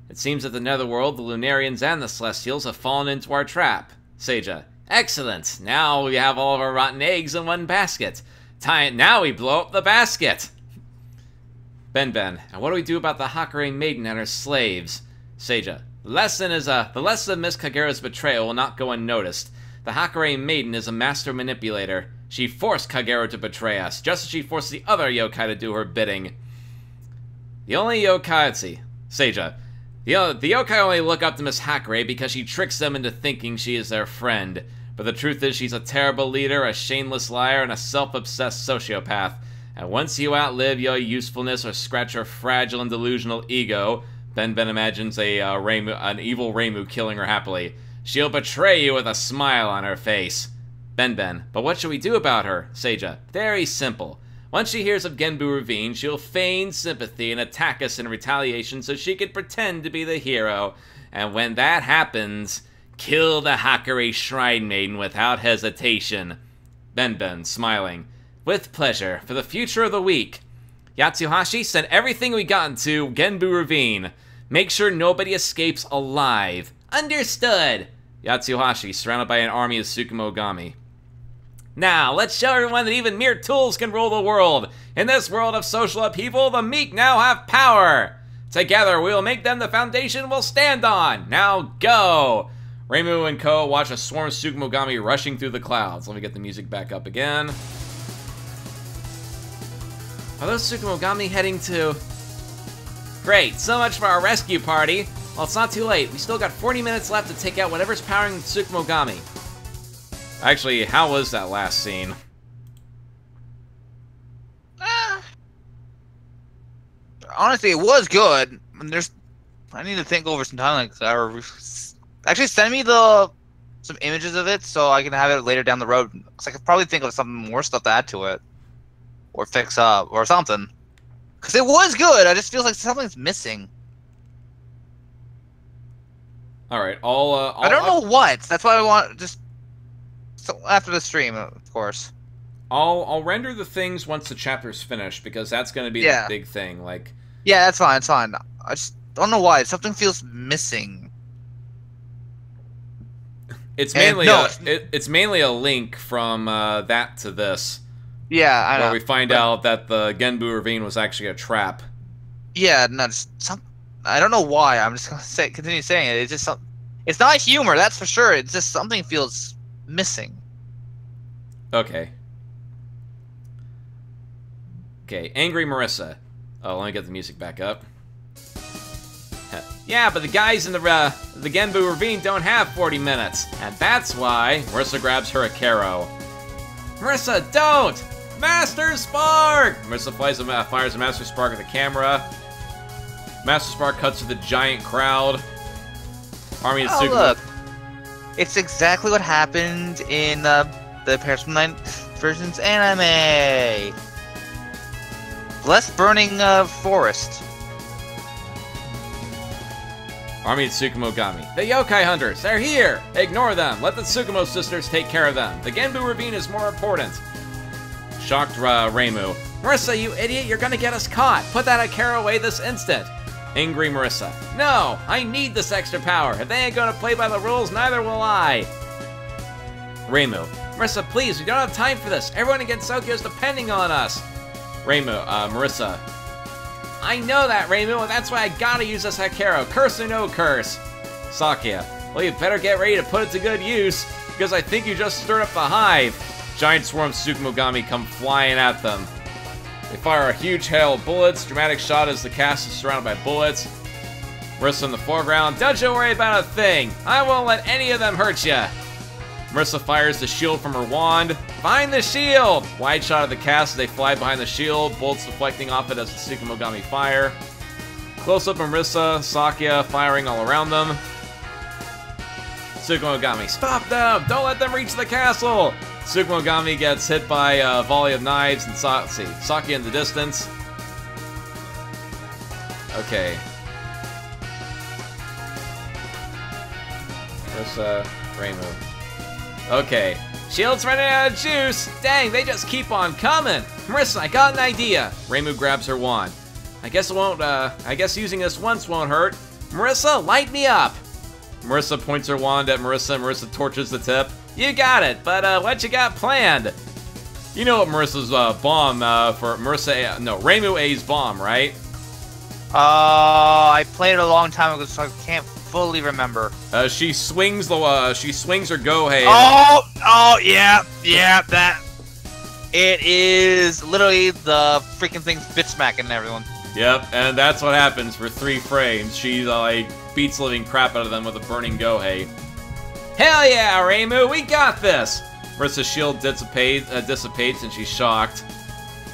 It seems that the Netherworld, the Lunarians, and the Celestials have fallen into our trap. Seija, excellent! Now we have all of our rotten eggs in one basket. Now we blow up the basket! Ben, and what do we do about the Hakare Maiden and her slaves? Seija, the lesson of Miss Kagera's betrayal will not go unnoticed. The Hakare Maiden is a master manipulator. She forced Kagero to betray us, just as she forced the other yokai to do her bidding. The only yokai... Let's see. Seija. The yokai only look up to Miss Hakare because she tricks them into thinking she is their friend. But the truth is she's a terrible leader, a shameless liar, and a self-obsessed sociopath. And once you outlive your usefulness or scratch your fragile and delusional ego, Ben imagines an evil Reimu killing her happily. She'll betray you with a smile on her face. Ben, but what should we do about her? Seija, very simple. Once she hears of Genbu Ravine, she'll feign sympathy and attack us in retaliation so she can pretend to be the hero. And when that happens, kill the Hakare Shrine Maiden without hesitation. Ben, smiling. With pleasure, for the future of the week. Yatsuhashi, send everything we got into Genbu Ravine. Make sure nobody escapes alive. Understood! Yatsuhashi, surrounded by an army of Tsukumogami. Now, let's show everyone that even mere tools can rule the world. In this world of social upheaval, the meek now have power. Together, we will make them the foundation we'll stand on. Now, go! Reimu and Ko watch a swarm of Tsukumogami rushing through the clouds. Let me get the music back up again. Are those Tsukumogami heading to... Great, so much for our rescue party. Well, it's not too late. We still got 40 minutes left to take out whatever's powering the Tsukumogami. Actually, how was that last scene? Honestly, it was good. I need to think over some time. Actually, send me some images of it so I can have it later down the road. Cause I could probably think of some more stuff to add to it, or fix up, or something. Cause it was good. I just feel like something's missing. All right, I don't know what. That's why I want just after the stream, of course. I'll render the things once the chapter's finished because that's going to be the big thing. Like, yeah, that's fine. It's fine. I just don't know why. Something feels missing. It's mainly a link from that to this. Yeah, I know. Where we find out that the Genbu Ravine was actually a trap. Yeah, no, I don't know why. I'm just gonna continue saying it. It's just something. It's not humor, that's for sure. It's just something feels missing. Okay. Okay, Angry Marissa. Oh, let me get the music back up. Yeah, but the guys in the Genbu Ravine don't have 40 minutes, and that's why Marissa grabs her Akero. Marissa, don't! Master Spark! Marissa fires a Master Spark at the camera. Master Spark cuts to the giant crowd. Army of Tsukumo. Look. It's exactly what happened in the Persona 9 version's anime. Less burning forest. Army of Tsukumogami. The yokai hunters, they're here! Ignore them! Let the Tsukumo sisters take care of them. The Genbu Ravine is more important. Shocked Reimu. Marissa, you idiot, you're gonna get us caught! Put that Akero away this instant! Angry Marissa. No! I need this extra power! If they ain't gonna play by the rules, neither will I! Reimu. Marissa, please, we don't have time for this! Everyone in Gensokyo is depending on us! Marissa. I know that, Reimu, and that's why I gotta use this Akero, curse or no curse! Sakia. Well, you better get ready to put it to good use, because I think you just stirred up the hive! Giant swarms of Tsukumogami come flying at them. They fire a huge hail of bullets. Dramatic shot as the cast is surrounded by bullets. Marissa in the foreground. Don't you worry about a thing. I won't let any of them hurt ya. Marissa fires the shield from her wand. Find the shield! Wide shot of the cast as they fly behind the shield. Bullets deflecting off it as the Tsukumogami fire. Close up of Marissa, Sakia firing all around them. Tsukumogami, stop them! Don't let them reach the castle! Tsukumogami gets hit by a volley of knives, and Sakia in the distance. Okay. Marissa, Reimu. Okay. Shield's running out of juice! Dang, they just keep on coming! Marissa, I got an idea! Reimu grabs her wand. I guess using this once won't hurt. Marissa, light me up! Marissa points her wand at Marissa, and Marissa torches the tip. You got it, but what you got planned? You know what Marissa's bomb for Reimu A's bomb, right? I played it a long time ago, so I can't fully remember. She swings her Gohei. Oh, yeah, that. It is literally the freaking thing bitch smacking everyone. Yep, and that's what happens for 3 frames. She like beats the living crap out of them with a burning Gohei. Hell yeah, Reimu, we got this! Marissa's shield dissipates and she's shocked.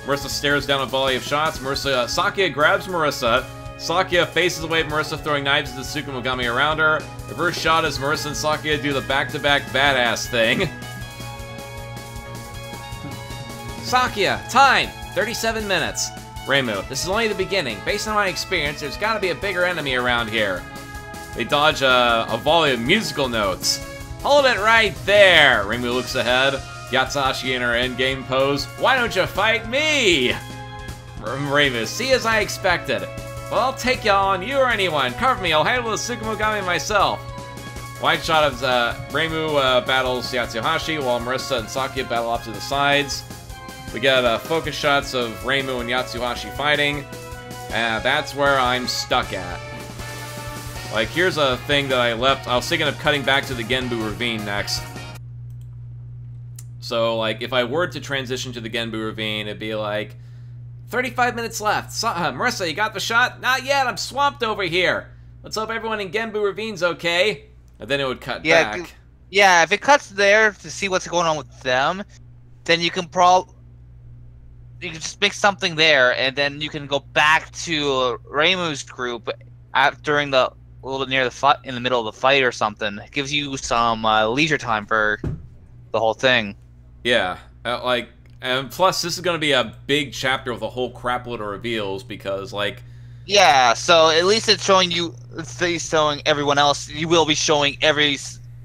Marissa stares down a volley of shots. Sakia grabs Marissa. Sakia faces away at Marissa, throwing knives at the Tsukumogami around her. Reverse shot as Marissa and Sakia do the back-to-back badass thing. Sakia, time! 37 minutes. Reimu, this is only the beginning. Based on my experience, there's gotta be a bigger enemy around here. They dodge a volley of musical notes. Hold it right there! Reimu looks ahead. Yatsuhashi in her endgame pose. Why don't you fight me? Reimu, see as I expected. Well, I'll take you on, you or anyone. Cover me, I'll handle the Tsukumogami myself. Wide shot of Reimu battles Yatsuhashi while Marissa and Sakia battle off to the sides. We got focus shots of Reimu and Yatsuhashi fighting. That's where I'm stuck at. Like, here's a thing that I left. I was thinking of cutting back to the Genbu Ravine next. So, like, if I were to transition to the Genbu Ravine, it'd be like, 35 minutes left. Marissa, you got the shot? Not yet, I'm swamped over here. Let's hope everyone in Genbu Ravine's okay. And then it would cut back. Yeah, if it cuts there to see what's going on with them, then you can just make something there, and then you can go back to Reimu's group during the a little bit near the fight, in the middle of the fight or something. It gives you some leisure time for the whole thing. Yeah, and plus this is gonna be a big chapter with a whole crapload of reveals because, like, Yeah, so at least it's showing you, it's showing everyone else. You will be showing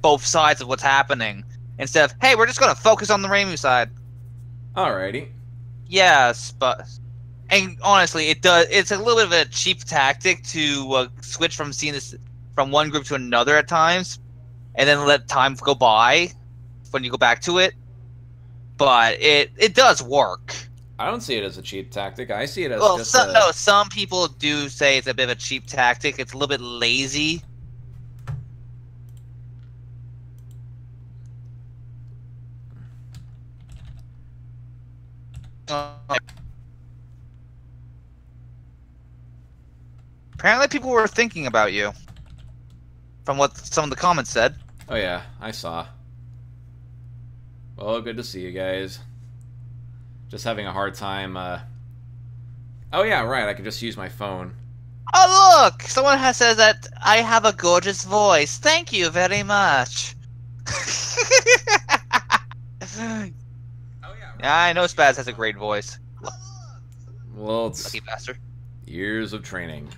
both sides of what's happening instead of, hey, we're just gonna focus on the Reimu side. alrighty. Yes, but and honestly, it does. It's a little bit of a cheap tactic to switch from seeing this from one group to another at times, and then let time go by when you go back to it. But it does work. I don't see it as a cheap tactic. I see it as Some people do say it's a bit of a cheap tactic. It's a little bit lazy. Apparently people were thinking about you. From what some of the comments said. Oh yeah, I saw. Well, good to see you guys. Just having a hard time, Oh yeah, right, I can just use my phone. Oh look! Someone has said that I have a gorgeous voice. Thank you very much. Yeah, I know Spaz has a great voice. Well, it's Lucky bastard. years of training.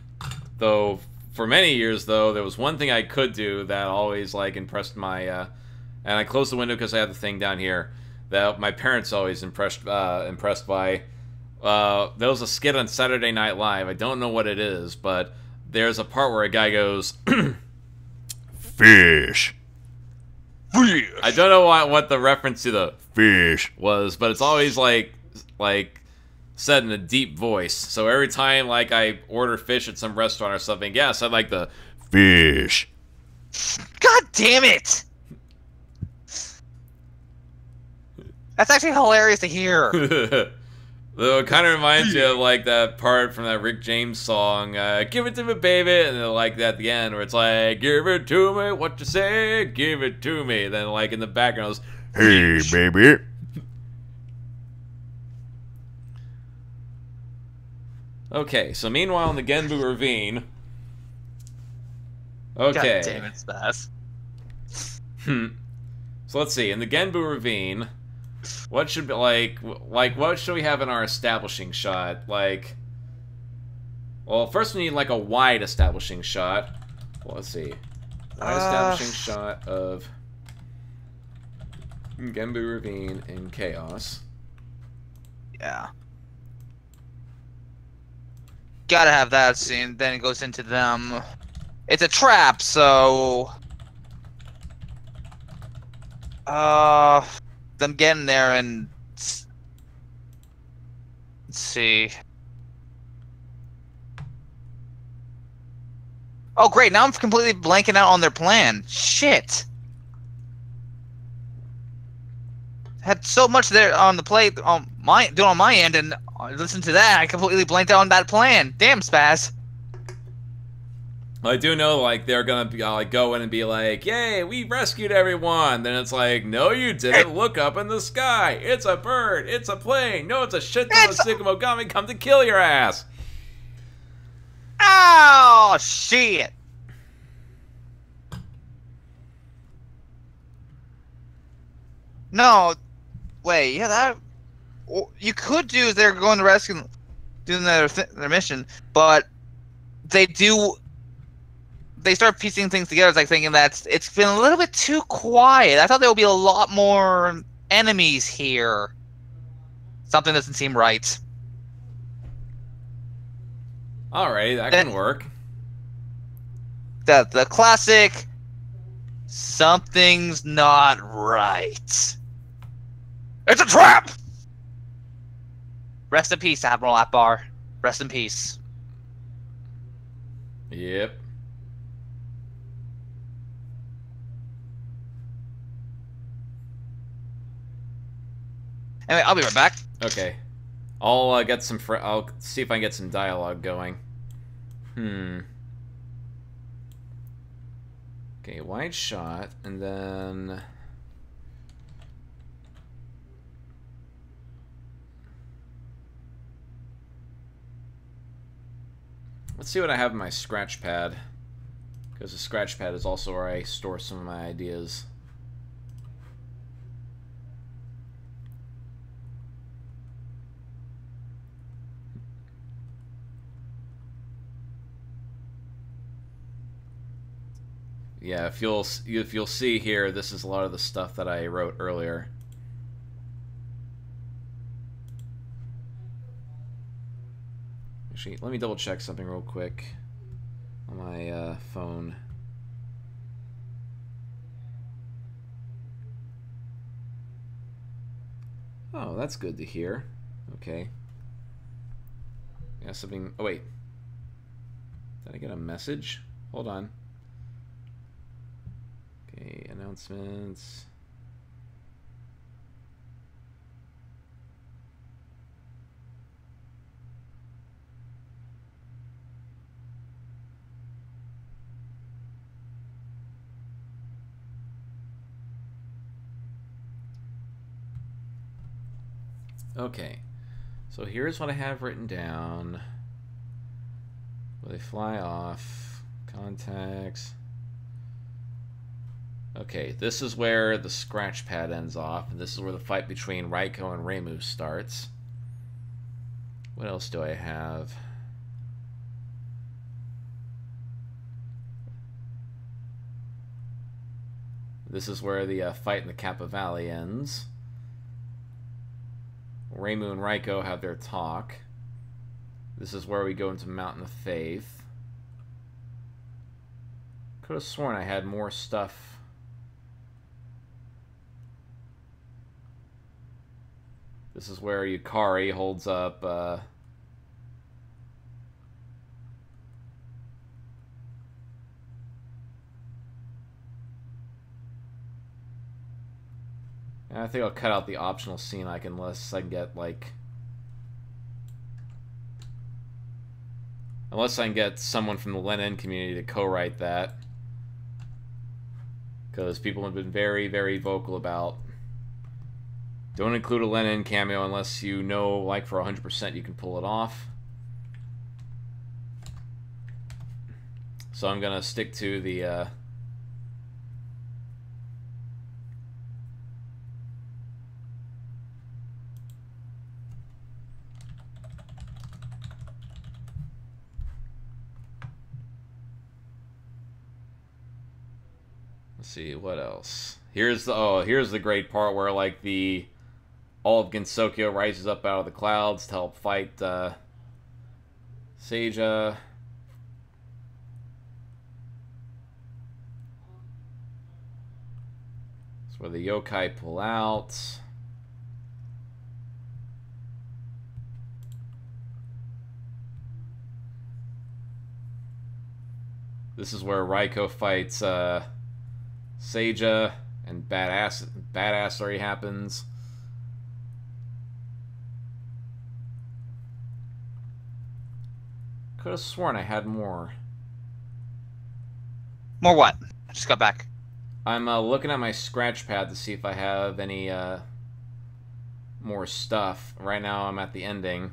Though, for many years, though, there was one thing I could do that always, like, impressed my, and I closed the window because I had the thing down here, that my parents always impressed by. There was a skit on Saturday Night Live. I don't know what it is, but there's a part where a guy goes, fish. Fish. I don't know what the reference to the fish was, but it's always like said in a deep voice. So every time, like, I order fish at some restaurant or something, yes, I'd like the fish. God damn it! That's actually hilarious to hear. Though it kind of reminds me of, like, that part from that Rick James song, give it to me, baby, and then, like, at the end, where it's like, give it to me, what you say, give it to me, then, like, in the background, it's, hey, baby. Okay, so meanwhile in the Genbu Ravine... Okay. God damn it, Spaz. So let's see, in the Genbu Ravine... What should be, like, what should we have in our establishing shot? Like, well, first we need, like, a wide establishing shot. Well, let's see. Wide establishing shot of Genbu Ravine in Chaos. Yeah. Gotta have that scene, then it goes into them. It's a trap, so... them getting there and... Let's see... Oh great, now I'm completely blanking out on their plan. Shit! Had so much there on the plate on my end, and listen to that, I completely blanked out on that plan. Damn, Spaz. I do know, like, they're gonna be, like, go in and be like, yay, we rescued everyone. Then it's like, no, you didn't. Look up in the sky. It's a bird. It's a plane. No, it's a shit ton of Tsukumogami come to kill your ass. Oh, shit. No, wait, yeah, that... You could do is they're going to rescue, doing their mission, but they start piecing things together. It's like thinking that it's been a little bit too quiet. I thought there would be a lot more enemies here. Something doesn't seem right. Alright, that can work. The classic, something's not right. It's a trap! Rest in peace, Admiral Akbar. Rest in peace. Yep. Anyway, I'll be right back. Okay. I'll get some I'll see if I can get some dialogue going. Okay, wide shot, and then... Let's see what I have in my scratch pad. Because the scratch pad is also where I store some of my ideas. Yeah, if you'll see here, this is a lot of the stuff that I wrote earlier. Actually, let me double check something real quick on my phone. Oh, that's good to hear. Okay. Yeah, something. Oh wait, did I get a message? Hold on. Okay, announcements. Okay, so here's what I have written down. Will they fly off? Contacts. Okay, this is where the scratch pad ends off, and this is where the fight between Raiko and Reimu starts. What else do I have? This is where the fight in the Kappa Valley ends. Reimu and Raiko have their talk. This is where we go into Mountain of Faith. Could have sworn I had more stuff. This is where Yukari holds up I think I'll cut out the optional scene unless I can get like someone from the Lenin community to co-write that, because people have been very, very vocal about don't include a Lenin cameo unless you know, like, for 100% you can pull it off. So I'm gonna stick to the let's see what else. Here's the great part where like all of Gensokyo rises up out of the clouds to help fight Seija. That's where the yokai pull out. This is where Raiko fights Seija, and badassery happens. Could have sworn I had more. More what? I just got back. I'm looking at my scratch pad to see if I have any more stuff. Right now I'm at the ending.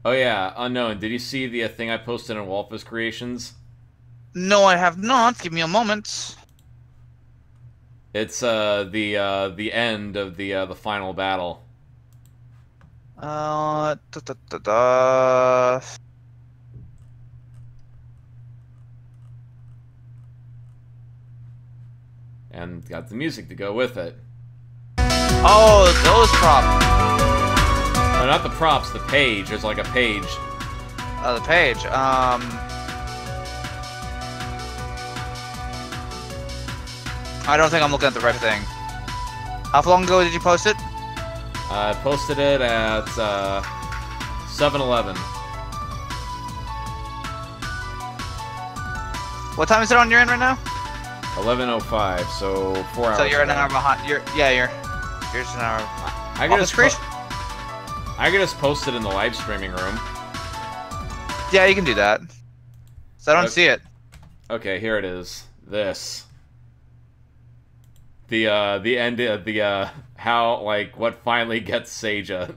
Oh yeah, Unknown. Did you see the thing I posted in Walfas Creations? No, I have not. Give me a moment. It's the end of the final battle. And got the music to go with it. Oh, those props. No, not the props, the page. There's like a page. Oh, the page. I don't think I'm looking at the right thing. How long ago did you post it? I posted it at 7-Eleven. What time is it on your end right now? 11:05, so 4 hours. So you're an ago. hour behind. You're just an hour. I can just post it in the live streaming room. Yeah, you can do that. So I don't see it. Okay, here it is. This. The end of the how, like, what finally gets Seija.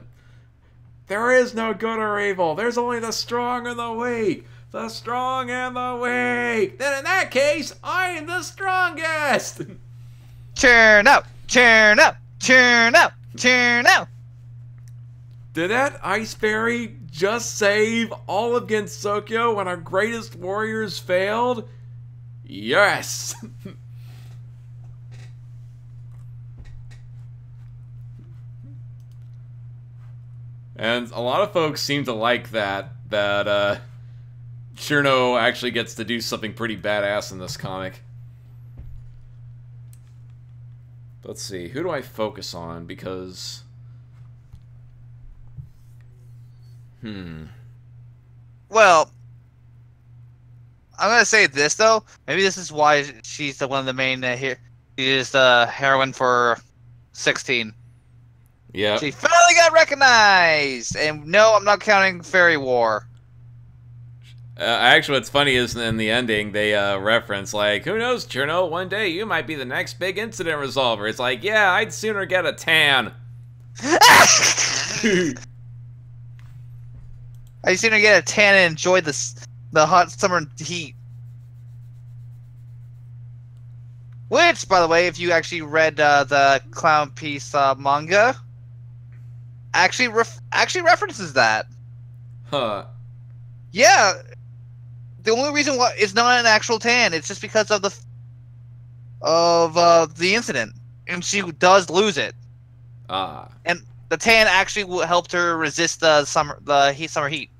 There is no good or evil. There's only the strong and the weak. The strong and the weak. Then in that case, I am the strongest. Turn up, turn up, turn up, turn up. Did that Ice Fairy just save all of Gensokyo when our greatest warriors failed? Yes! And a lot of folks seem to like that Cirno actually gets to do something pretty badass in this comic. Let's see, who do I focus on? Because... Well, I'm gonna say this though. Maybe this is why she's one of the main here. She is the heroine for 16. Yeah. She finally got recognized, and no, I'm not counting Fairy War. Actually, what's funny is in the ending they reference like, "Who knows, Cirno? One day you might be the next big incident resolver." It's like, yeah, I'd sooner get a tan. I sooner get a tan and enjoy the hot summer heat. Which, by the way, if you actually read the Clown Piece manga, actually references that. Huh. Yeah. The only reason why it's not an actual tan, it's just because of the incident, and she does lose it. Ah. And the tan actually helped her resist the summer heat.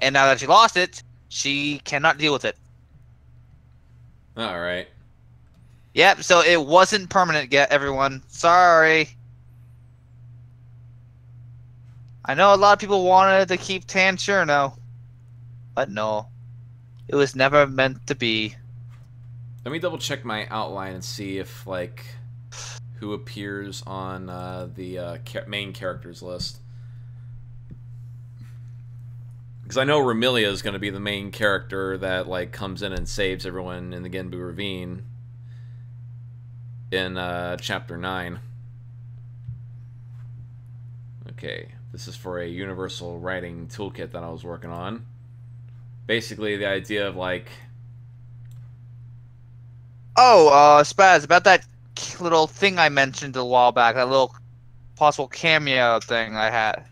And now that she lost it, she cannot deal with it. All right. Yep. So it wasn't permanent yet, everyone. Sorry. I know a lot of people wanted to keep tan Cirno, but no, it was never meant to be. Let me double check my outline and see if like who appears on the main characters list. Because I know Ramilia is going to be the main character that like comes in and saves everyone in the Genbu Ravine in Chapter 9. Okay, this is for a universal writing toolkit that I was working on. Basically, the idea of like... Oh, Spaz, about that little thing I mentioned a while back, that little possible cameo thing I had.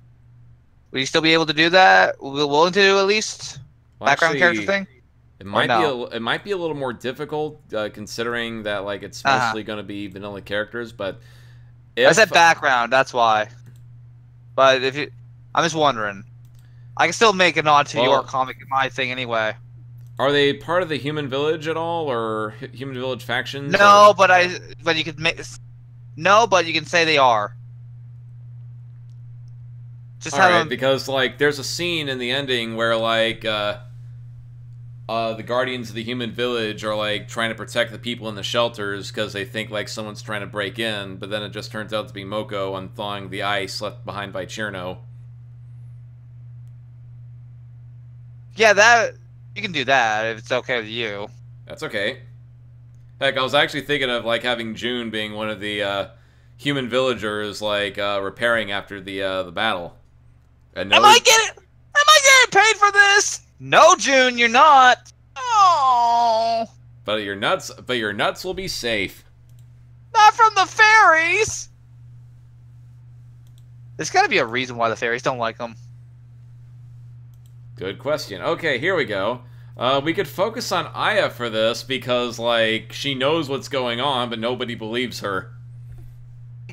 Will you still be able to do that? Willing to do at least? Well, background actually, character thing? It might be a little more difficult considering that like it's mostly going to be vanilla characters, but I said background, that's why. But if you, I'm just wondering. I can still make a nod to your comic, my thing anyway. Are they part of the Human Village at all, or Human Village factions? No, but you could make but you can say they are. Just have them... because like there's a scene in the ending where like the Guardians of the Human Village are like trying to protect the people in the shelters because they think like someone's trying to break in, but then it just turns out to be Moko unthawing the ice left behind by Cirno. Yeah, that you can do that if it's okay with you. That's okay. Heck, I was actually thinking of like having June being one of the human villagers, like repairing after the battle. And Am I getting paid for this? No, June, you're not. Oh. But your nuts will be safe. Not from the fairies. There's got to be a reason why the fairies don't like them. Good question. Okay, here we go. We could focus on Aya for this because, like, she knows what's going on, but nobody believes her.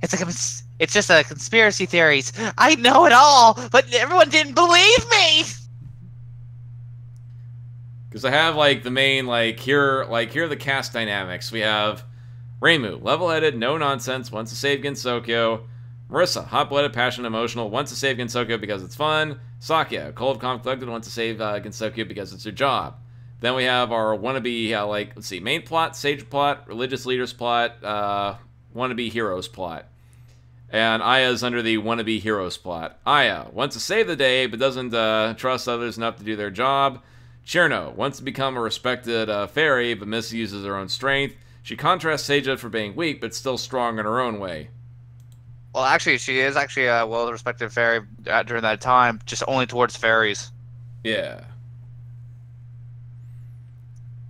It's just a conspiracy theories. I know it all, but everyone didn't believe me. Because I have, like, the main, here are the cast dynamics. We have Reimu, level-headed, no-nonsense, wants to save Gensokyo. Marissa, hot-blooded, passionate, emotional, wants to save Gensokyo because it's fun. Sakya, cold, calm, collected, wants to save Gensokyo because it's her job. Then we have our wannabe, main plot, sage plot, religious leaders plot, wannabe heroes plot. And Aya's under the wannabe heroes plot. Aya wants to save the day, but doesn't trust others enough to do their job. Cirno wants to become a respected fairy, but misuses her own strength. She contrasts Seija for being weak, but still strong in her own way. Well, actually, she is actually a well-respected fairy during that time, just only towards fairies. Yeah.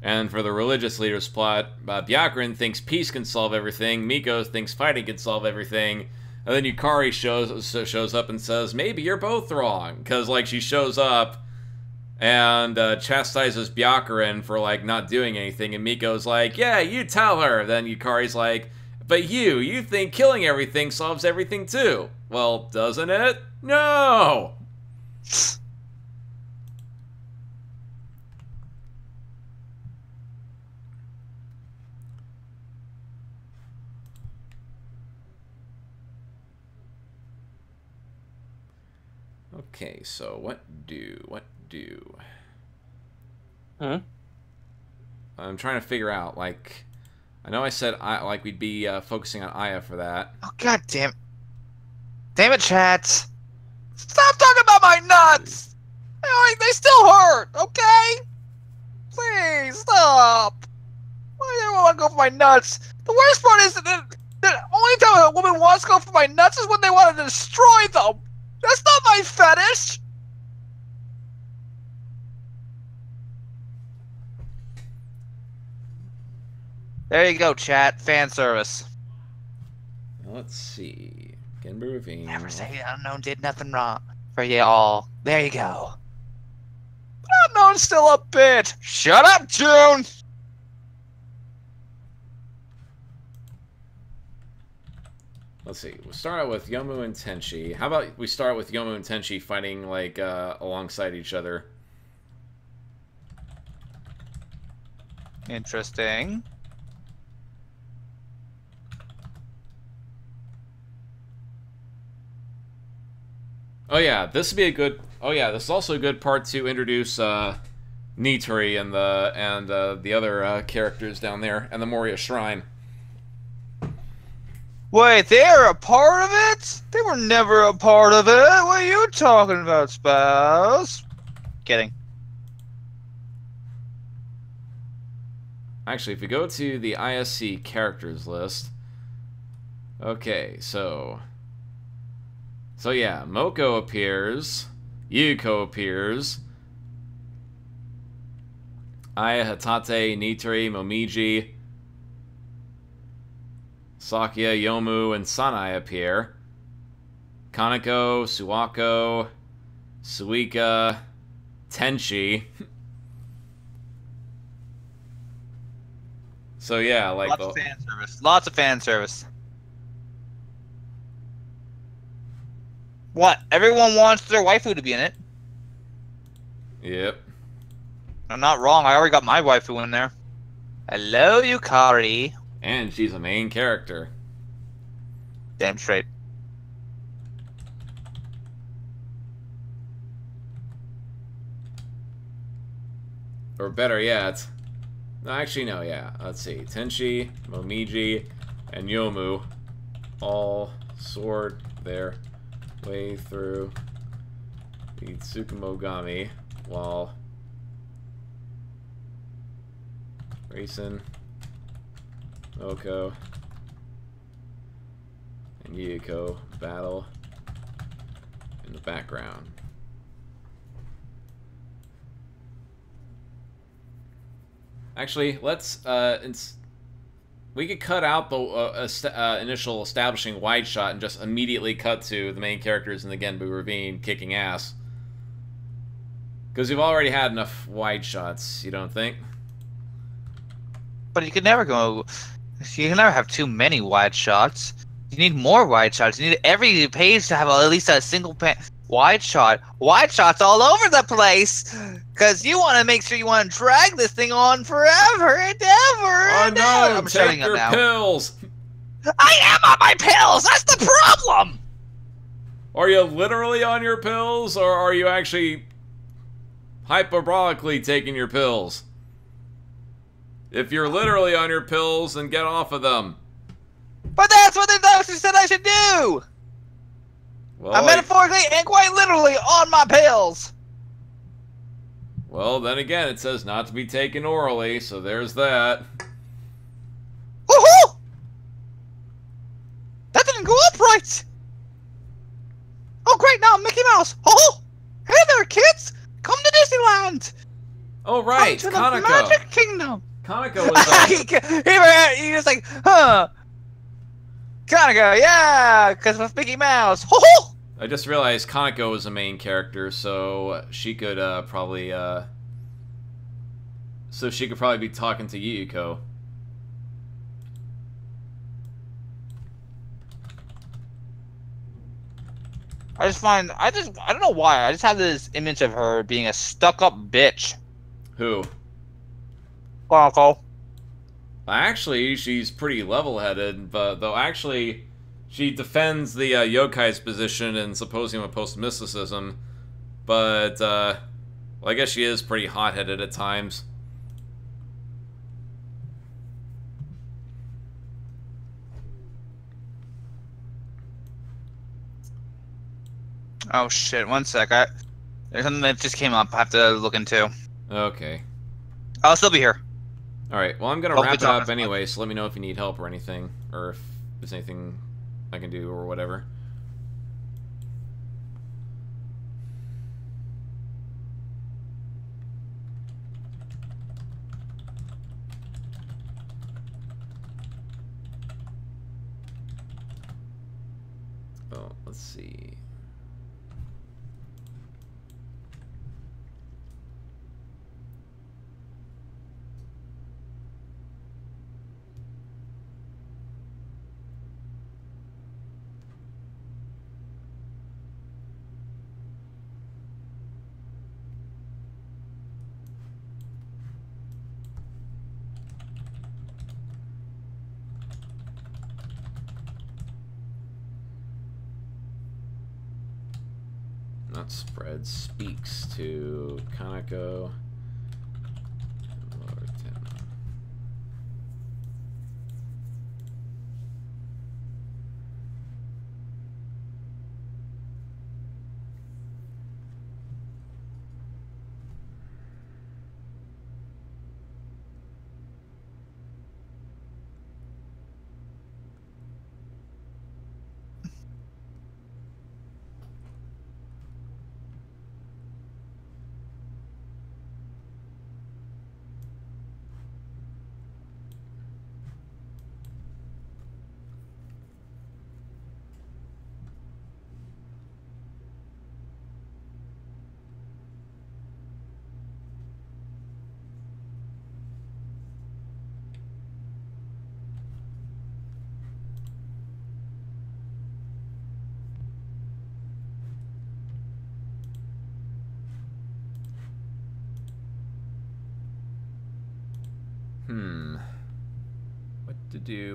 And for the religious leader's plot, Byakuran thinks peace can solve everything, Miko thinks fighting can solve everything, and then Yukari shows up and says, maybe you're both wrong. Because, like, she shows up and chastises Byakuran for, like, not doing anything, and Miko's like, yeah, you tell her. Then Yukari's like, but you think killing everything solves everything too. Well, doesn't it? No! Okay, so what do? I'm trying to figure out, like, I know I said we'd be focusing on Aya for that. Oh, god damn it, chat. Stop talking about my nuts! They still hurt, okay? Please, stop. Why do I want to go for my nuts? The worst part is that the only time a woman wants to go for my nuts is when they want to destroy them. That's not my fetish! There you go, chat. Fan service. Let's see. Genbu Ravine. Never say the unknown did nothing wrong for you all. There you go. Unknown's still a bitch. Shut up, June! Let's see. We'll start out with Yomu and Tenchi. How about we start with Yomu and Tenchi fighting, like, alongside each other? Interesting. Oh yeah, this would be a good. Oh yeah, this is also a good part to introduce Nitori and the other characters down there and the Moria Shrine. Wait, they're a part of it? They were never a part of it. What are you talking about, Spaz? Kidding. Actually, if we go to the ISC characters list, okay, so yeah, Moko appears, Yuko appears, Aya, Hatate, Nitori, Momiji, Sakya, Yomu, and Sanai appear. Kaneko, Suwako, Suika, Tenchi. So yeah, like lots of fan service. Lots of fan service. What? Everyone wants their waifu to be in it. Yep. I'm not wrong. I already got my waifu in there. Hello, Yukari. And she's a main character. Damn straight. Or better yet, no, actually no, yeah. Let's see, Tenchi, Momiji, and Yomu all soared their way through the Tsukumogami while Raisin, Moko, and Yuko battle in the background. Actually, let's we could cut out the initial establishing wide shot and just immediately cut to the main characters in the Genbu Ravine kicking ass. Because we've already had enough wide shots, you don't think? But you can never go. You can never have too many wide shots. You need more wide shots. You need every page to have at least a single wide shot. Wide shots all over the place. Because you want to make sure you want to drag this thing on forever and ever and ever. I'm take your pills. I am on my pills. That's the problem. Are you literally on your pills, or are you actually hyperbolically taking your pills? If you're literally on your pills, then get off of them. But that's what the doctor said I should do. Well, I'm metaphorically and quite literally on my pills. Well, then again, it says not to be taken orally, so there's that. Woohoo! That didn't go up right. Mouse! Oh! Hey there, kids! Come to Disneyland! Oh, right, Come to Kaneko. the Magic Kingdom! Kaneko was he was like, huh? Kaneko, yeah! Because of Mickey Mouse! Ho ho! I just realized Kaneko was a main character, so she could probably be talking to Yuko. I don't know why. I just have this image of her being a stuck-up bitch. Who? Kaneko. Actually, she's pretty level-headed, but though actually, she defends the yokai's position in Symposium of Post-Mysticism, but well, I guess she is pretty hot-headed at times. Oh shit! One sec. There's something that just came up. I have to look into. Okay. I'll still be here. Alright, well I'm gonna wrap it up anyway, so let me know if you need help or anything, or if there's anything I can do or whatever. Oh, let's see. Not spread, speaks to Kaneko.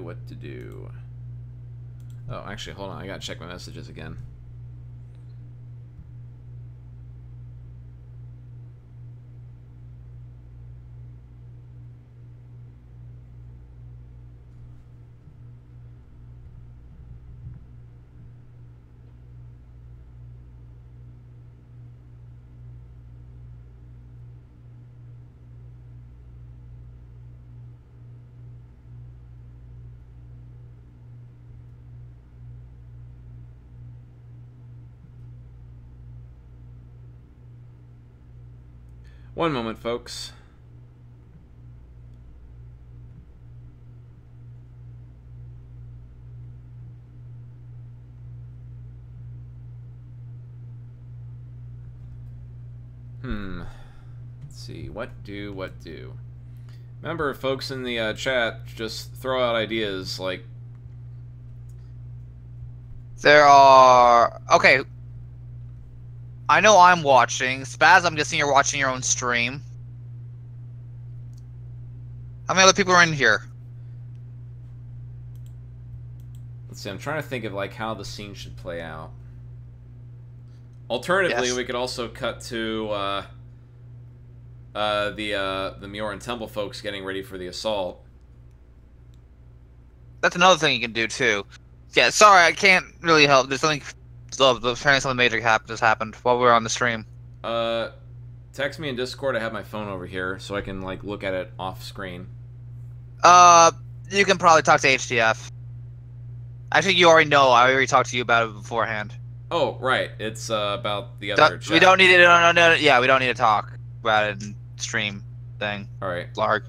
What to do? Oh, actually, hold on. I gotta check my messages again. One moment, folks. Let's see. What do? Remember, folks in the chat, just throw out ideas, like... There are... Okay. I know I'm watching. Spaz, I'm guessing you're watching your own stream. How many other people are in here? Let's see, I'm trying to think of, like, how the scene should play out. Alternatively, we could also cut to, the Mioran Temple folks getting ready for the assault. That's another thing you can do, too. Yeah, sorry, I can't really help. There's something... apparently something major just happened while we were on the stream. Text me in Discord. I have my phone over here, so I can, like, look at it off screen. You can probably talk to HTF. Actually, you already know. I already talked to you about it beforehand. Oh, right. It's about the other chat. We don't need to. No, yeah, we don't need to talk about it in stream thing. All right. Lark.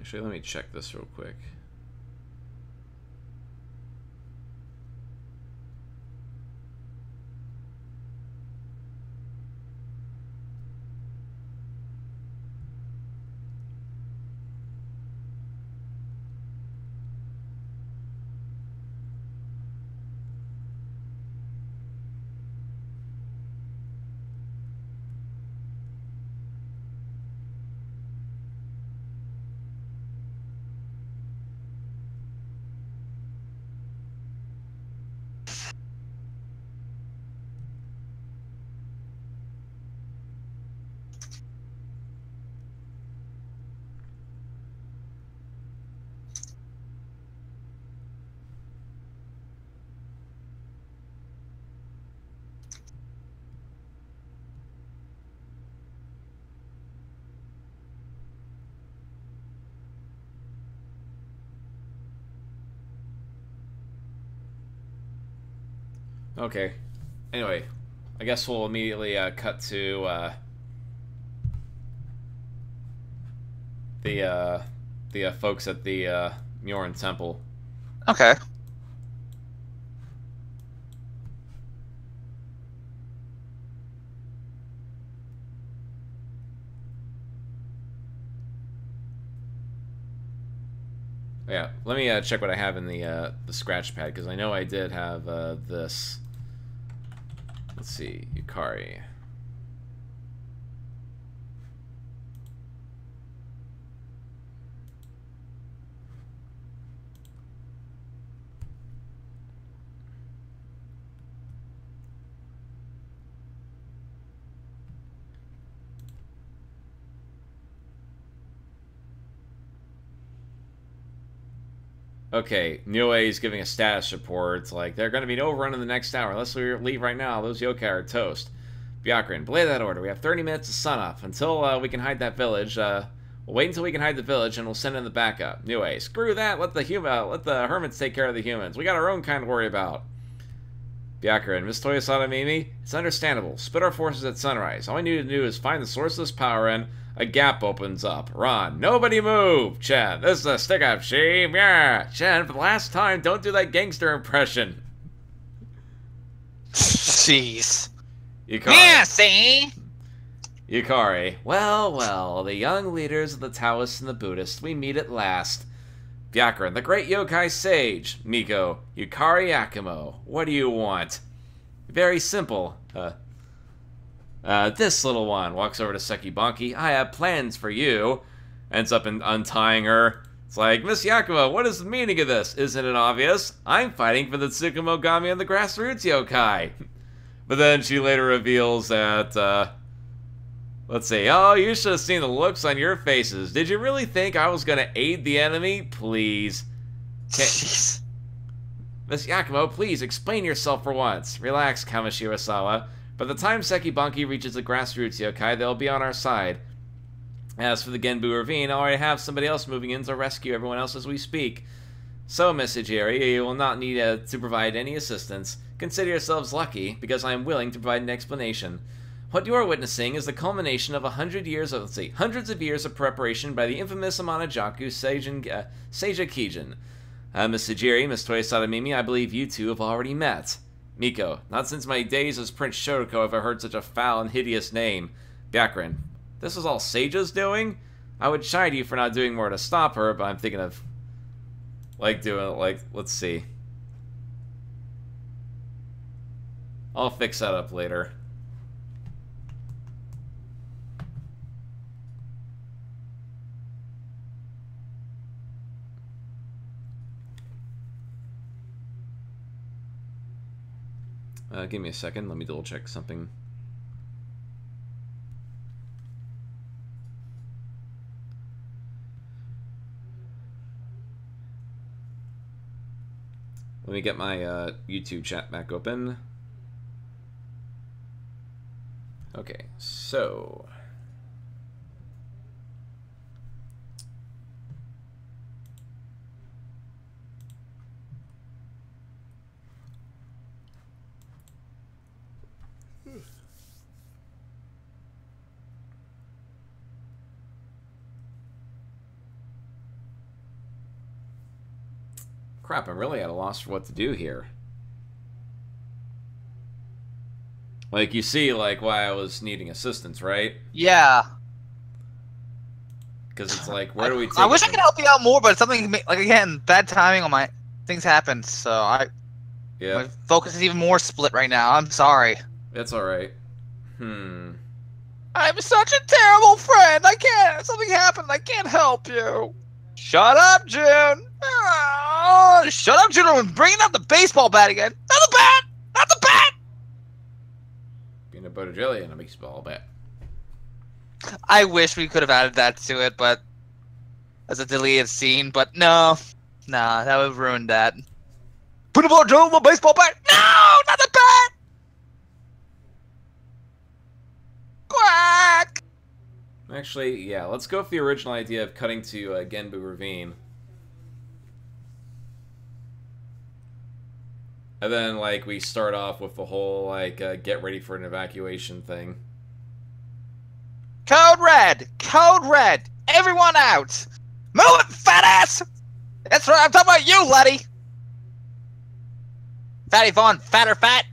Actually, let me check this real quick. Okay. Anyway, I guess we'll immediately cut to the folks at the Mjoran Temple. Okay. Yeah, let me check what I have in the scratch pad, because I know I did have this. Let's see, Yukari. Okay, Niue is giving a status report. It's like, they're going to be no run in the next hour. Unless we leave right now, those yokai are toast. Byakuran, belay that order. We have 30 minutes to sun up. Until we can hide that village. We'll wait until we can hide the village, and we'll send in the backup. Niue, screw that. Let the hermits take care of the humans. We got our own kind to worry about. Byakuran, Miss Toyosada Mimi, it's understandable. Split our forces at sunrise. All we need to do is find the source of this power, and a gap opens up. Ron, nobody move! Chen, this is a stick-up, sheep! Yeah! Chen, for the last time, don't do that gangster impression. Jeez. Yukari. Yeah, see? Yukari, well, the young leaders of the Taoists and the Buddhists, we meet at last. Byakuran, the great yokai sage. Miko, Yukari Akumo, what do you want? Very simple. This little one walks over to Sekibanki. I have plans for you. Ends up untying her. It's like, Miss Yakumo, what is the meaning of this? Isn't it obvious? I'm fighting for the Tsukumogami and the grassroots yokai. But then she later reveals that, let's see. Oh, you should have seen the looks on your faces. Did you really think I was going to aid the enemy? Please. Miss Yakumo, please explain yourself for once. Relax, Kamishirasawa. By the time Sekibanki reaches the grassroots yokai, they'll be on our side. As for the Genbu Ravine, I already have somebody else moving in to rescue everyone else as we speak. So, Miss Hijiri, you will not need to provide any assistance. Consider yourselves lucky, because I am willing to provide an explanation. What you are witnessing is the culmination of hundreds of years of preparation by the infamous Amanojaku Seija Kijin. Miss Hijiri, Miss Toyosada Mimi, I believe you two have already met. Miko, not since my days as Prince Shotoko have I heard such a foul and hideous name. Byakuran, this is all Seija's doing? I would chide you for not doing more to stop her, but I'm thinking of, let's see. I'll fix that up later. Give me a second. Let me double check something. Let me get my YouTube chat back open. Okay, so... Crap, I'm really at a loss for what to do here. Like, you see, like, why I was needing assistance, right? Yeah. Because it's like, where do we take I wish it I could help you out more, but something, like, again, bad timing on my... Things happened, so my focus is even more split right now. I'm sorry. That's alright. I'm such a terrible friend. I can't... Something happened. I can't help you. Shut up, June. Oh, shut up, June. I'm bringing out the baseball bat again. Not the bat! Not the bat! Peanut butter jelly and a baseball bat. I wish we could have added that to it, but... As a deleted scene, but no. Nah, that would have ruined that. Peanut butter jelly, a baseball bat! No! Not the bat! Quack! Actually, yeah, let's go with the original idea of cutting to Genbu Ravine. And then, like, we start off with the whole, like, get ready for an evacuation thing. Code red! Code red! Everyone out! Move it, fat ass! That's right, I'm talking about you, Letty! Fatty Vaughn, fatter fat!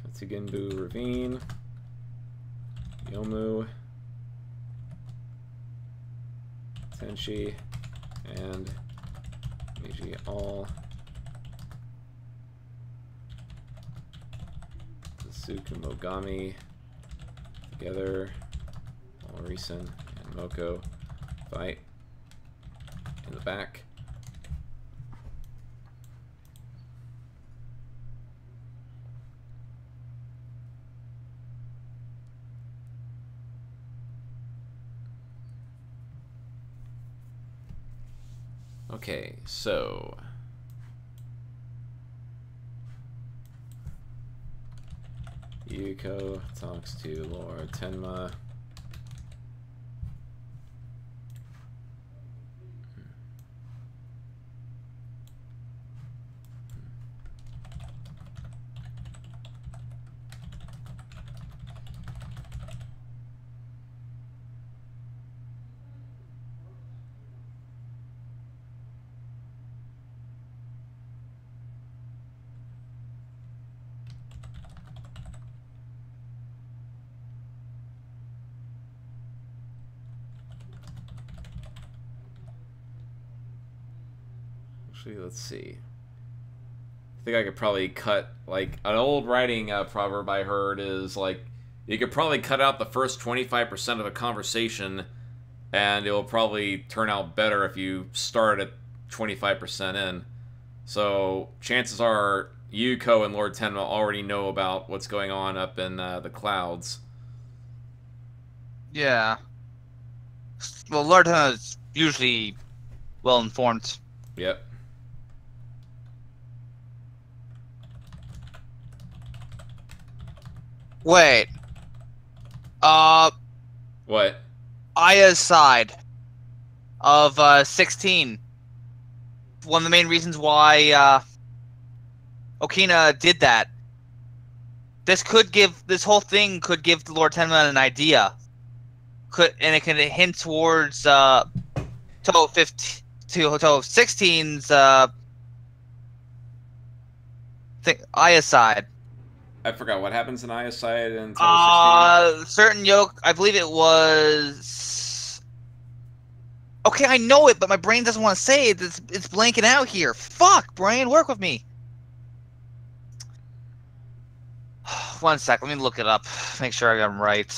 Katsugenbu Ravine. Yomu. Tenshi. And Meiji all. Tsukumogami. Together. Morrison and Moko fight in the back. Okay, so Yuko talks to Lord Tenma. Actually, let's see. I think I could probably cut, like, an old writing proverb I heard is, like, you could probably cut out the first 25% of a conversation, and it will probably turn out better if you start at 25% in. So, chances are, Yuko and Lord Tenma already know about what's going on up in the clouds. Yeah. Well, Lord Tenma is usually well-informed. Yep. Wait. What? Aya's side of 16. One of the main reasons why Okina did that. This whole thing could give Lord Tenma an idea. And it can hint towards Toho 16's Aya's side. I forgot what happens in Aya's side in Toho 16. Certain yoke, I believe it was... Okay, I know it, but my brain doesn't want to say it. It's blanking out here. Fuck, brain, work with me. One sec, let me look it up. Make sure I got them right.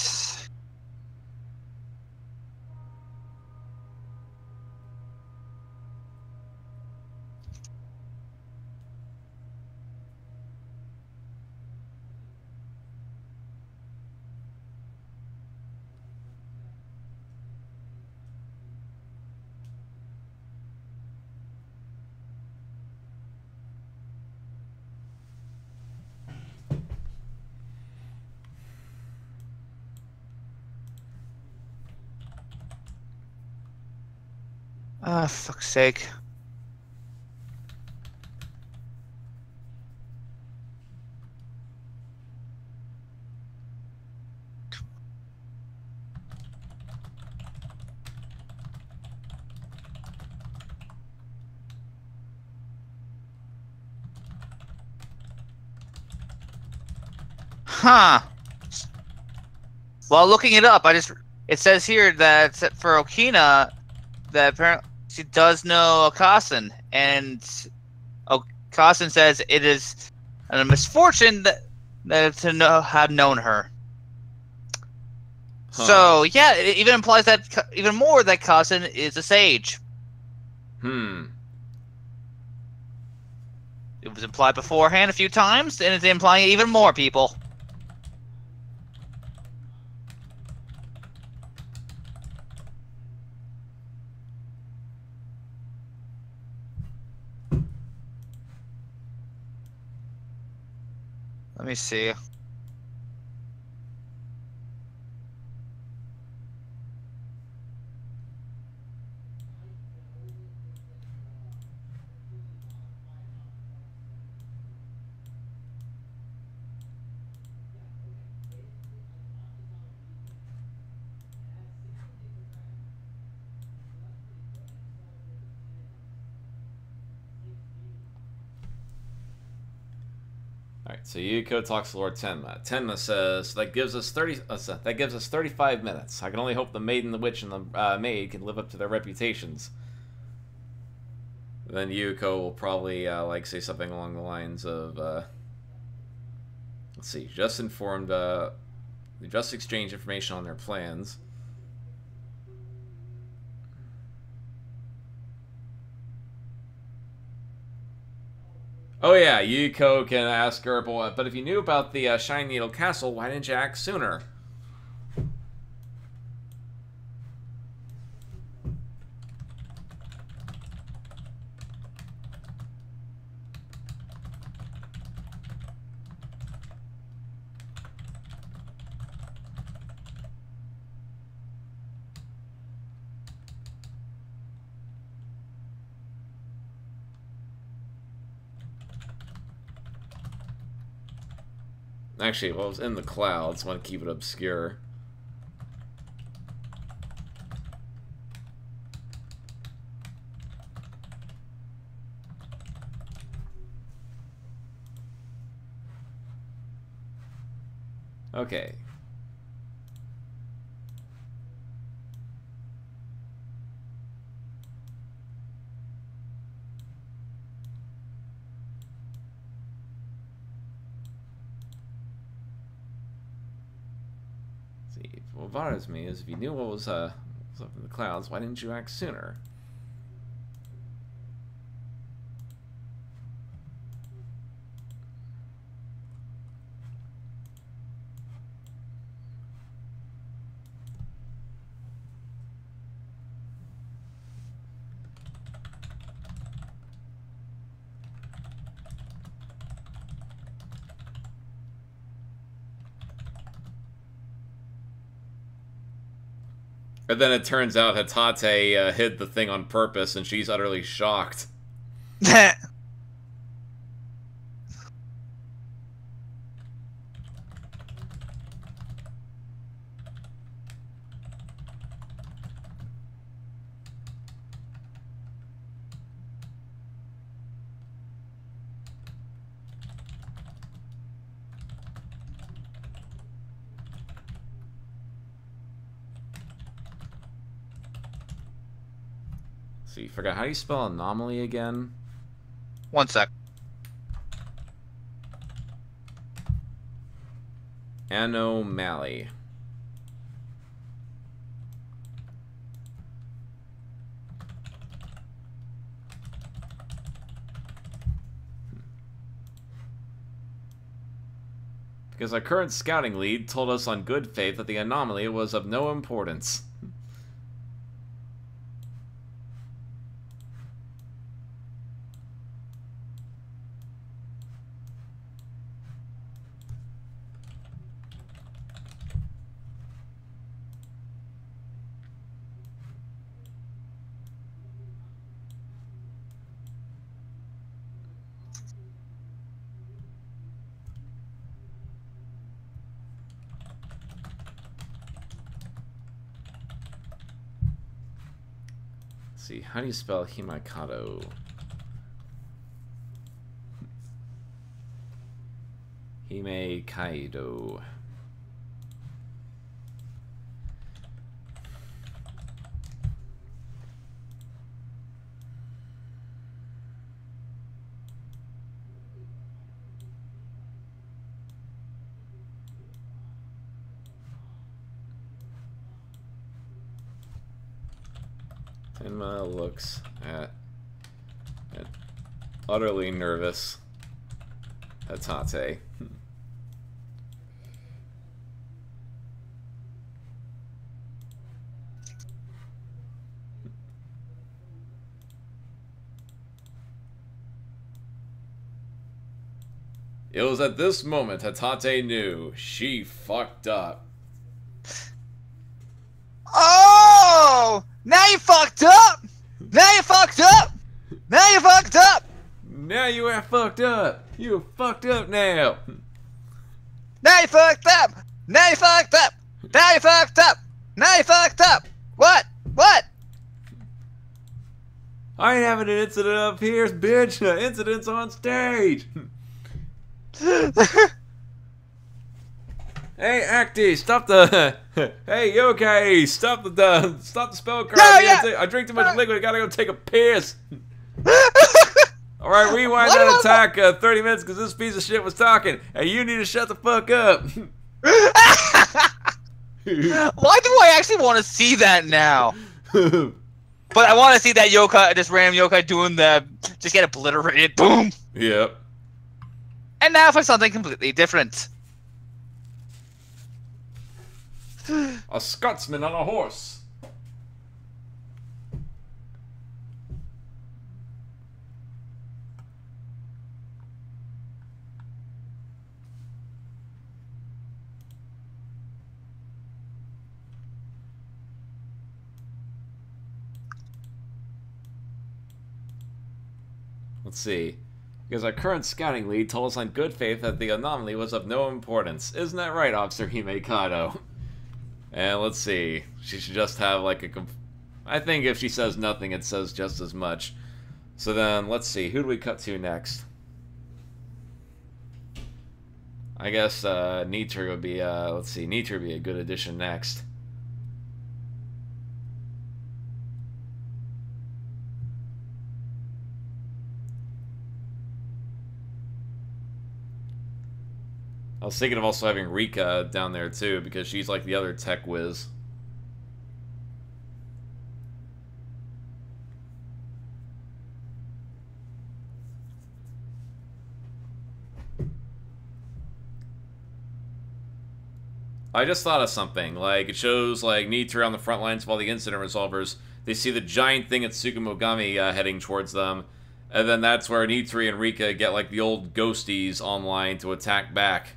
Ah, fuck's sake. Huh. While looking it up, it says here that for Okina that apparently she does know Okasan, and Okasan says it is a misfortune that to know have known her. Huh. So yeah, it even implies that even more that Kasan is a sage. It was implied beforehand a few times, and it's implying it even more, people. Let me see. Alright, so Yuko talks to Lord Tenma. Tenma says, that gives us 35 minutes. I can only hope the maiden, the witch, and the maid can live up to their reputations. Then Yuko will probably, say something along the lines of, let's see, just exchanged information on their plans. Oh yeah, Yuko can ask her, but if you knew about the Shiny Needle Castle, why didn't you act sooner? Actually, well, it was in the clouds. I want to keep it obscure. Okay. See, what bothers me is if you knew what was up in the clouds, why didn't you act sooner? And then it turns out Hatate hid the thing on purpose, and she's utterly shocked. So you forgot, how do you spell anomaly again? 1 sec. Anomaly. Because our current scouting lead told us on good faith that the anomaly was of no importance. Let's see, how do you spell Himekado? Himekaido. Tenma looks at utterly nervous Hatate. It was at this moment Hatate knew she fucked up. Oh! Now you fucked up! Now you fucked up! Now you fucked up! Now you are fucked up! You fucked up now! Now you fucked up! Now you fucked up! Now you fucked up! Now you fucked up! What? What? I ain't having an incident up here, bitch! An incident's on stage! Hey, Acty, stop the... Hey, Yokai, stop the spell card. No, yeah. I drink too much liquid, I gotta go take a piss. Alright, rewind that attack 30 minutes because this piece of shit was talking. And you need to shut the fuck up. Why do I actually want to see that now? But I want to see that yokai, this random yokai doing the... Just get obliterated. Boom! Yep. And now for something completely different. A Scotsman on a horse. Let's see. Because our current scouting lead told us on good faith that the anomaly was of no importance. Isn't that right, Officer Himekado? And let's see. She should just have like a... I think if she says nothing, it says just as much. So then, let's see. Who do we cut to next? I guess Nitri would be... let's see. Nitri would be a good addition next. I was thinking of also having Rika down there too, because she's like the other tech whiz. I just thought of something. Like, it shows like Nitri on the front lines of all the incident resolvers. They see the giant thing at Tsukumogami heading towards them. And then that's where Nitri and Rika get like the old ghosties online to attack back.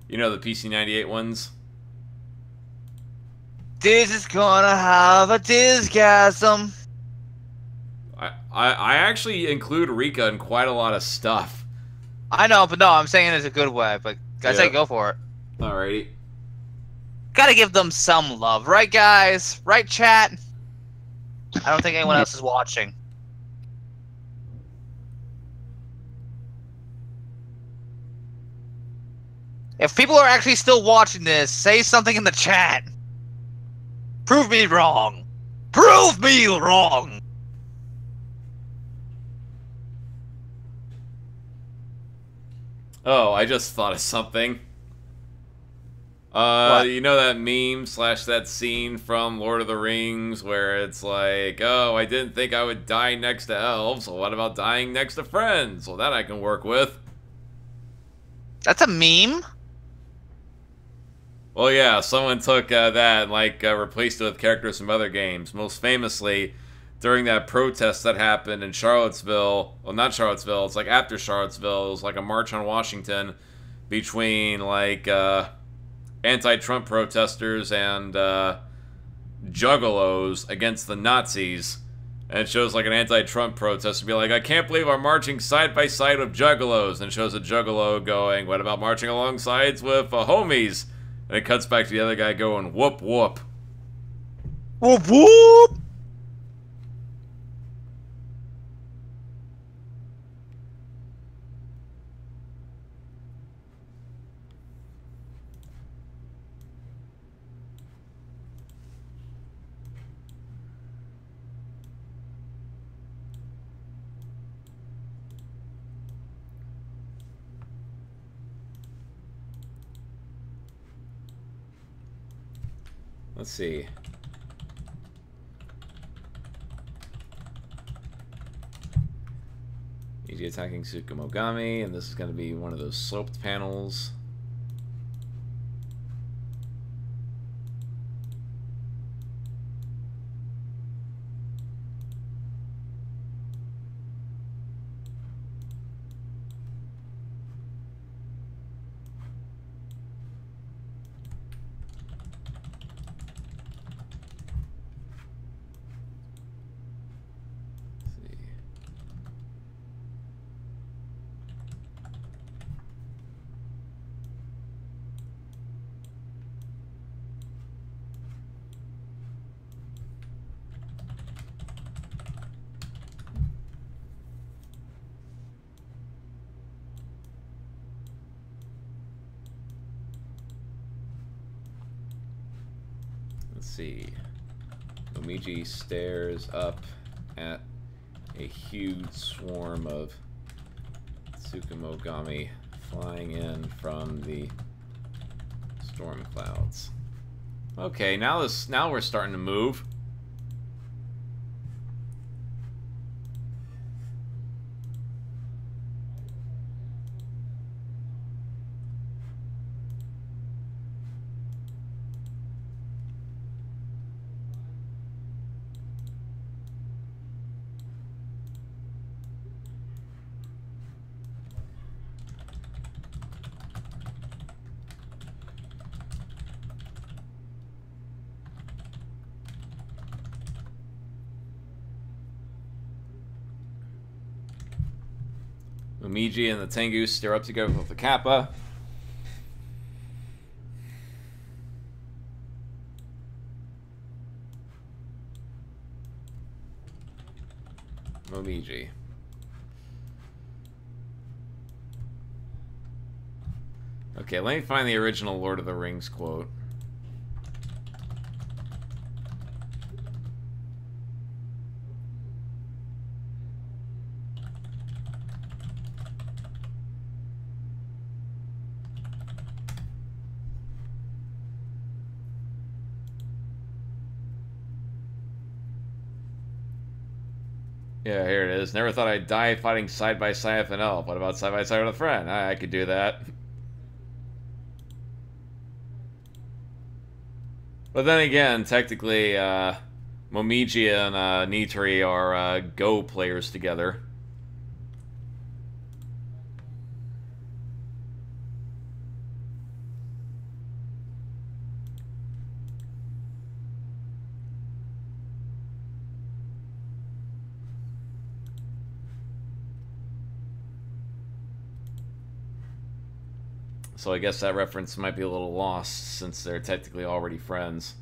You know, the PC-98 ones? This is gonna have a disgasm. I actually include Rika in quite a lot of stuff. I know, but no, I'm saying it in a good way. But I say go for it. Alrighty. Gotta give them some love, right, guys? Right, chat? I don't think anyone else is watching. If people are actually still watching this, say something in the chat. Prove me wrong. Prove me wrong. Oh, I just thought of something. You know that meme / that scene from Lord of the Rings where it's like, oh, I didn't think I would die next to elves. Well, what about dying next to friends? Well, that I can work with. That's a meme? Well, yeah, someone took that and, like, replaced it with characters from other games. Most famously, during that protest that happened in Charlottesville, well, not Charlottesville, it's like after Charlottesville, it was like a march on Washington between, like, anti-Trump protesters and juggalos against the Nazis. And it shows like an anti-Trump protester be like, I can't believe I'm marching side by side with juggalos. And it shows a juggalo going, what about marching alongside with homies? And it cuts back to the other guy going, whoop whoop. Whoop whoop! Let's see. Easy attacking Tsukumogami, and this is going to be one of those sloped panels. Let's see. Momiji stares up at a huge swarm of Tsukumogami flying in from the storm clouds. Okay, now we're starting to move. Momiji and the Tengu stare up together with the Kappa. Momiji. Okay, let me find the original Lord of the Rings quote. Yeah, here it is. Never thought I'd die fighting side by side with an elf. What about side by side with a friend? I could do that. But then again, technically, Momiji and Nitri are Go players together. So I guess that reference might be a little lost, since they're technically already friends.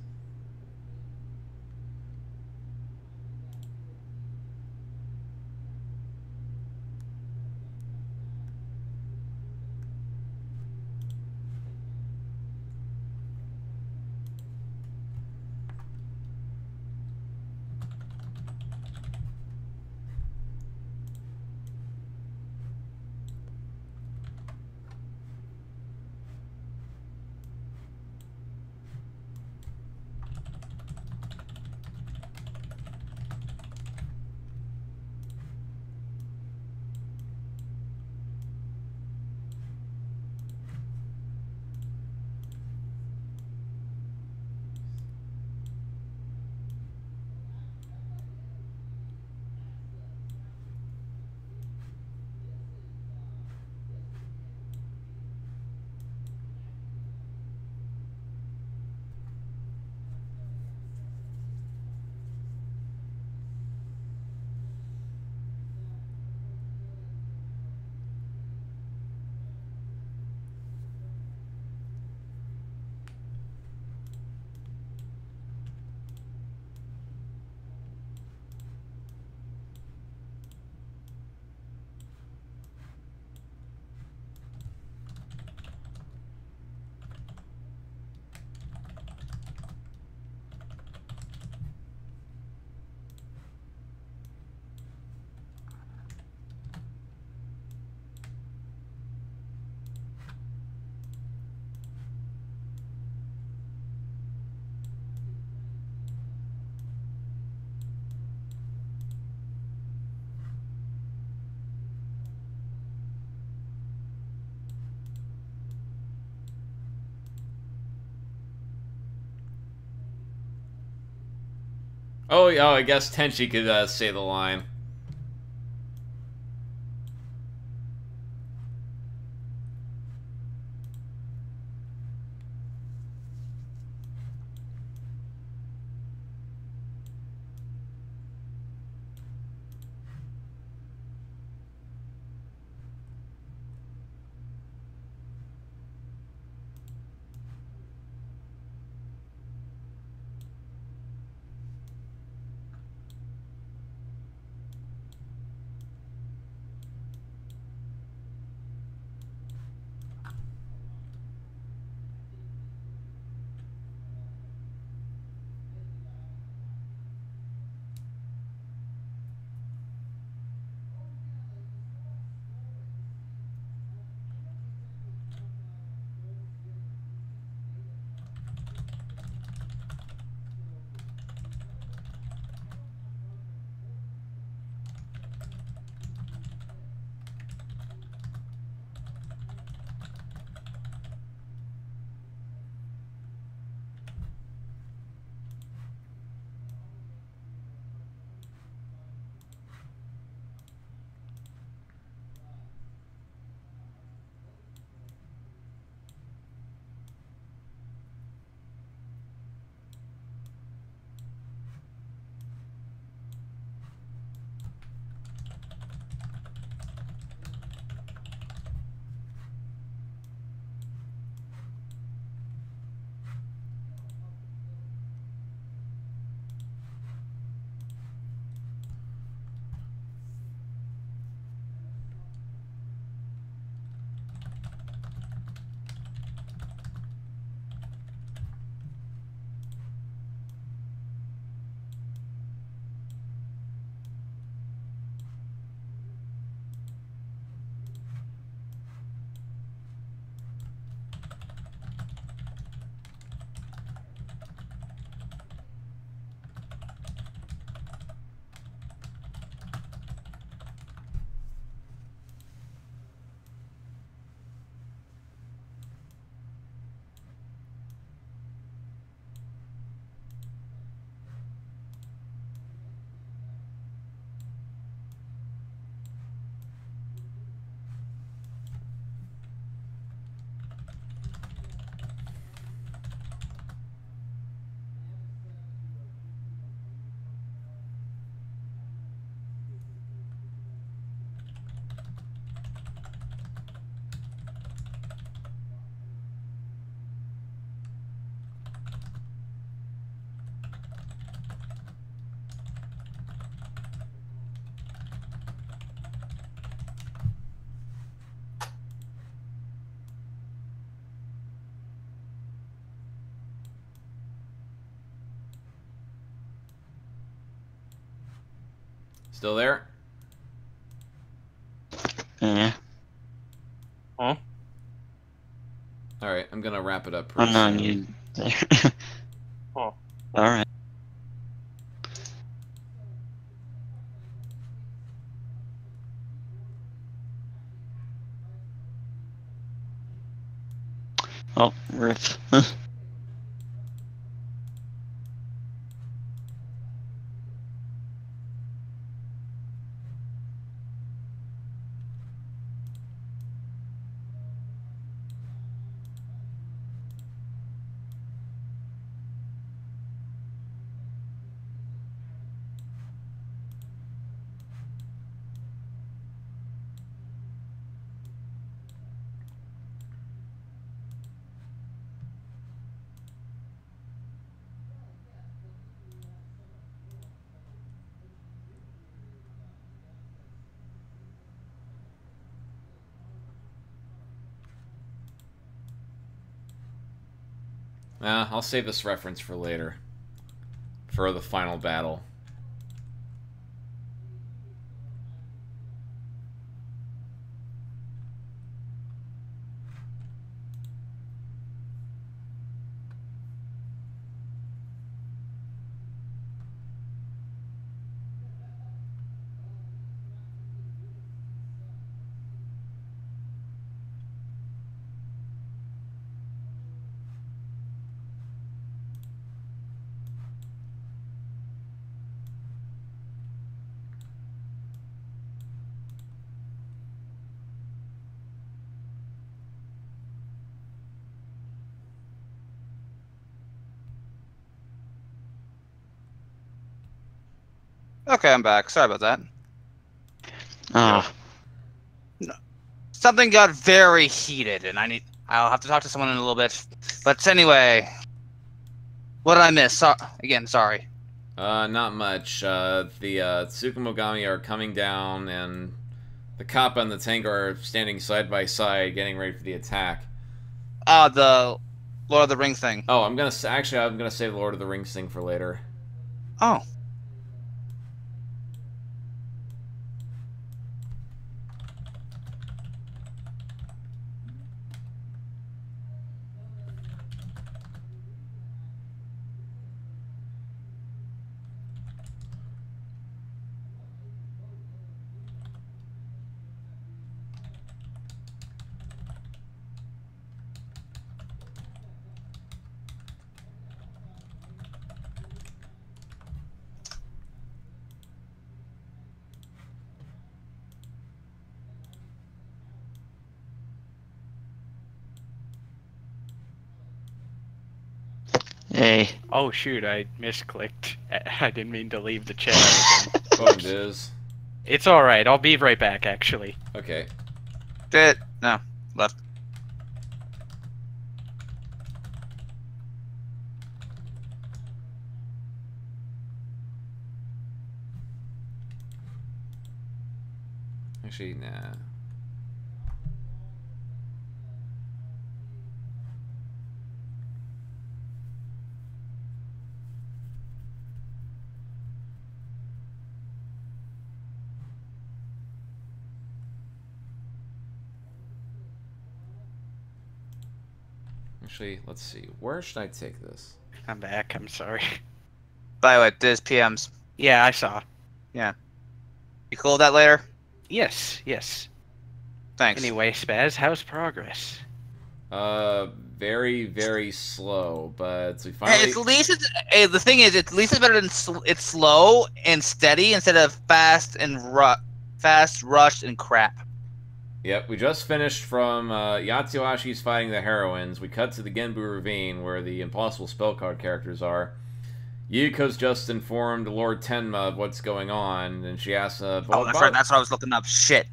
Oh, I guess Tenchi could say the line. Still there? Yeah. Huh? Alright, I'm gonna wrap it up Oh pretty no, soon. you there. Huh. Alright. Oh, rip. I'll save this reference for later. For the final battle. Okay, I'm back. Sorry about that. Ah, Something got very heated, and I'll have to talk to someone in a little bit. But anyway, what did I miss? Again, sorry. Not much. The Tsukumogami are coming down, and the Kappa and the Tengu are standing side by side, getting ready for the attack. The Lord of the Rings thing. Oh, I'm gonna save the Lord of the Rings thing for later. Oh. hey. Oh shoot, I misclicked. I didn't mean to leave the chat. Oh, it is. It's alright, I'll be right back, actually. Okay. No, left. Actually, nah. Actually, let's see. Where should I take this? I'm back, I'm sorry. By the way, this PMs. Yeah, I saw. You cool with that later? Yes, yes. Thanks. Anyway, Spaz, how's progress? Very, very slow, but we Hey, finally... at least the thing is, at least it's better than it's slow and steady instead of fast, rushed, and crap. Yep, we just finished from Yatsuhashi's fighting the heroines. We cut to the Genbu Ravine, where the impossible spell card characters are. Yuko's just informed Lord Tenma of what's going on, and she asks, Oh, that's right, that's what I was looking up. Shit.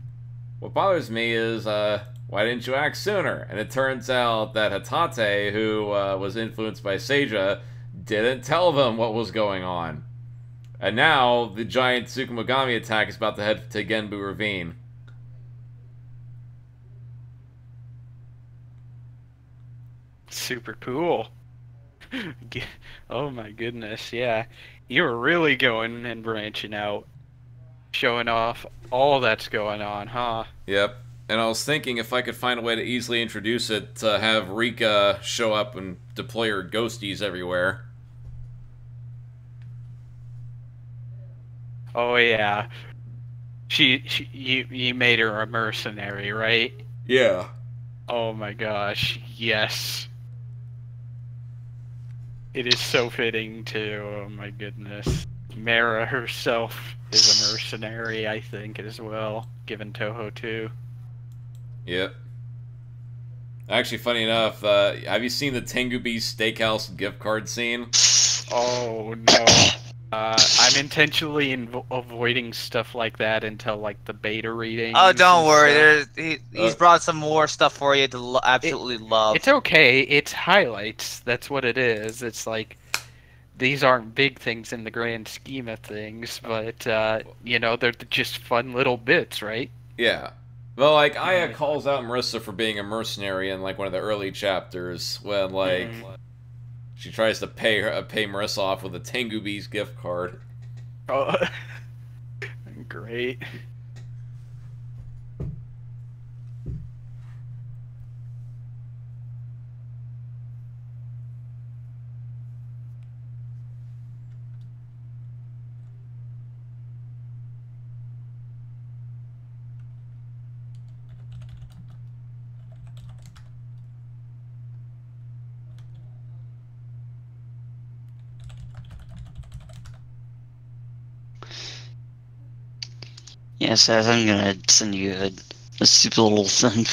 What bothers me is, why didn't you act sooner? And it turns out that Hatate, who was influenced by Seija, didn't tell them what was going on. And now, the giant Tsukumogami attack is about to head to Genbu Ravine. Super cool. Oh my goodness, yeah. You're really going and branching out. Showing off all that's going on, huh? Yep. And I was thinking if I could find a way to easily introduce it, to have Rika show up and deploy her ghosties everywhere. Oh yeah. You made her a mercenary, right? Yeah. Oh my gosh, yes. It is so fitting too, oh my goodness. Mara herself is a mercenary, I think, as well, given Toho too. Yep. Actually, funny enough, have you seen the Tengubi's Steakhouse gift card scene? Oh no. I'm intentionally avoiding stuff like that until like the beta reading. Oh, don't worry. He's brought some more stuff for you to absolutely love. It's okay. It's highlights. That's what it is. It's like these aren't big things in the grand scheme of things, but you know, they're just fun little bits, right? Yeah. Well, like, Aya calls out Marissa for being a mercenary in, like, one of the early chapters, when, like, she tries to pay Marissa off with a Tengubi's gift card. Oh, great. Yes, I'm gonna send you a stupid little thing.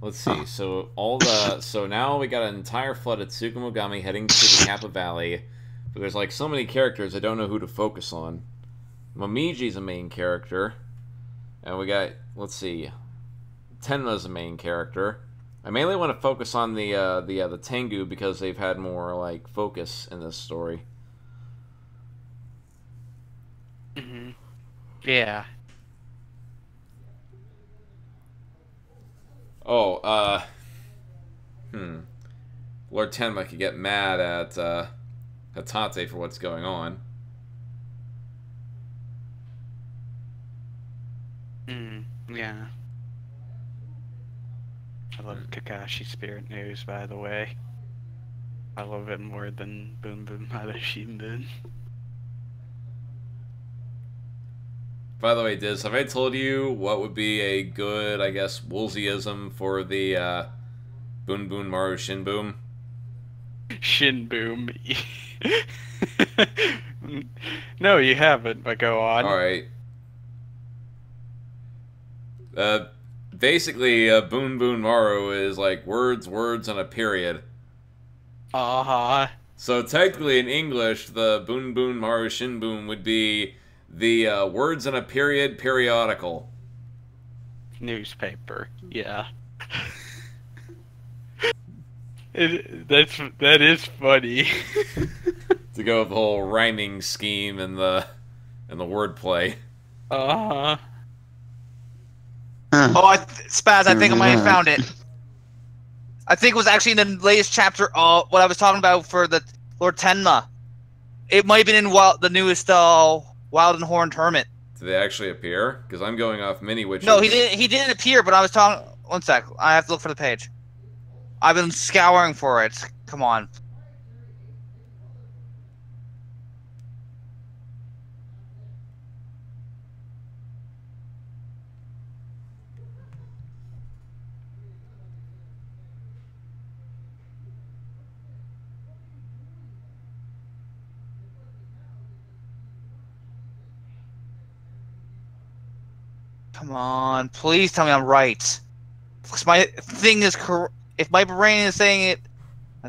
Let's see. So now we got an entire flood at Tsukumogami heading to the Kappa Valley. But there's like so many characters I don't know who to focus on. Momiji's a main character. And we got, let's see, Tenma's a main character. I mainly want to focus on the Tengu because they've had more like focus in this story. Yeah. Oh, Lord Tenma could get mad at Hatate for what's going on. Yeah. I love Kakashi's Spirit News, by the way. I love it more than Boom Boom Hada Shinbun. By the way, Diz, have I told you what would be a good, I guess, Woolseyism for the Boon Boon Maru Shin Boom? Shin Boom. No, you haven't, but go on. Alright. Basically, Boon Boon Maru is like words, and a period. Uh-huh. So technically in English, the Boon Boon Maru Shin Boom would be the words and a period periodical. Newspaper, yeah. That is funny. To go with the whole rhyming scheme and the wordplay. Uh-huh. Oh, Spaz, I think I might have found it. I think it was actually in the latest chapter of what I was talking about for the Lord Tenma. It might have been in the newest Wild and Horned Hermit. Do they actually appear? Because I'm going off mini witches. No, he didn't appear, but I was talking... One sec. I have to look for the page. I've been scouring for it. Come on. Come on, please tell me I'm right. If my thing is if my brain is saying it,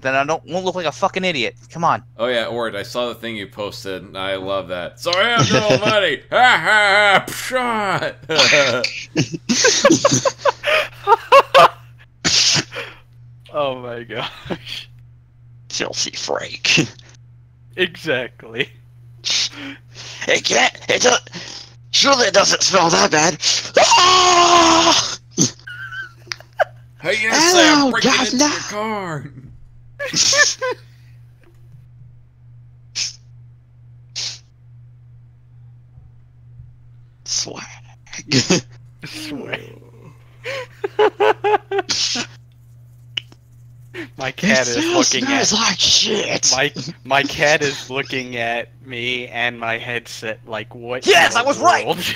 then I won't look like a fucking idiot. Come on. Oh yeah, Ord, I saw the thing you posted, and I love that. So I have no money. Ha ha! Oh my gosh. Filthy freak. Exactly. Surely it doesn't smell that bad. Ah! Hey, yes, Hello, I'm breaking into governor. your car. Swag. Swag. My cat is looking smells at like shit. my cat is looking at me and my headset like what? Yes, in I was the right! world?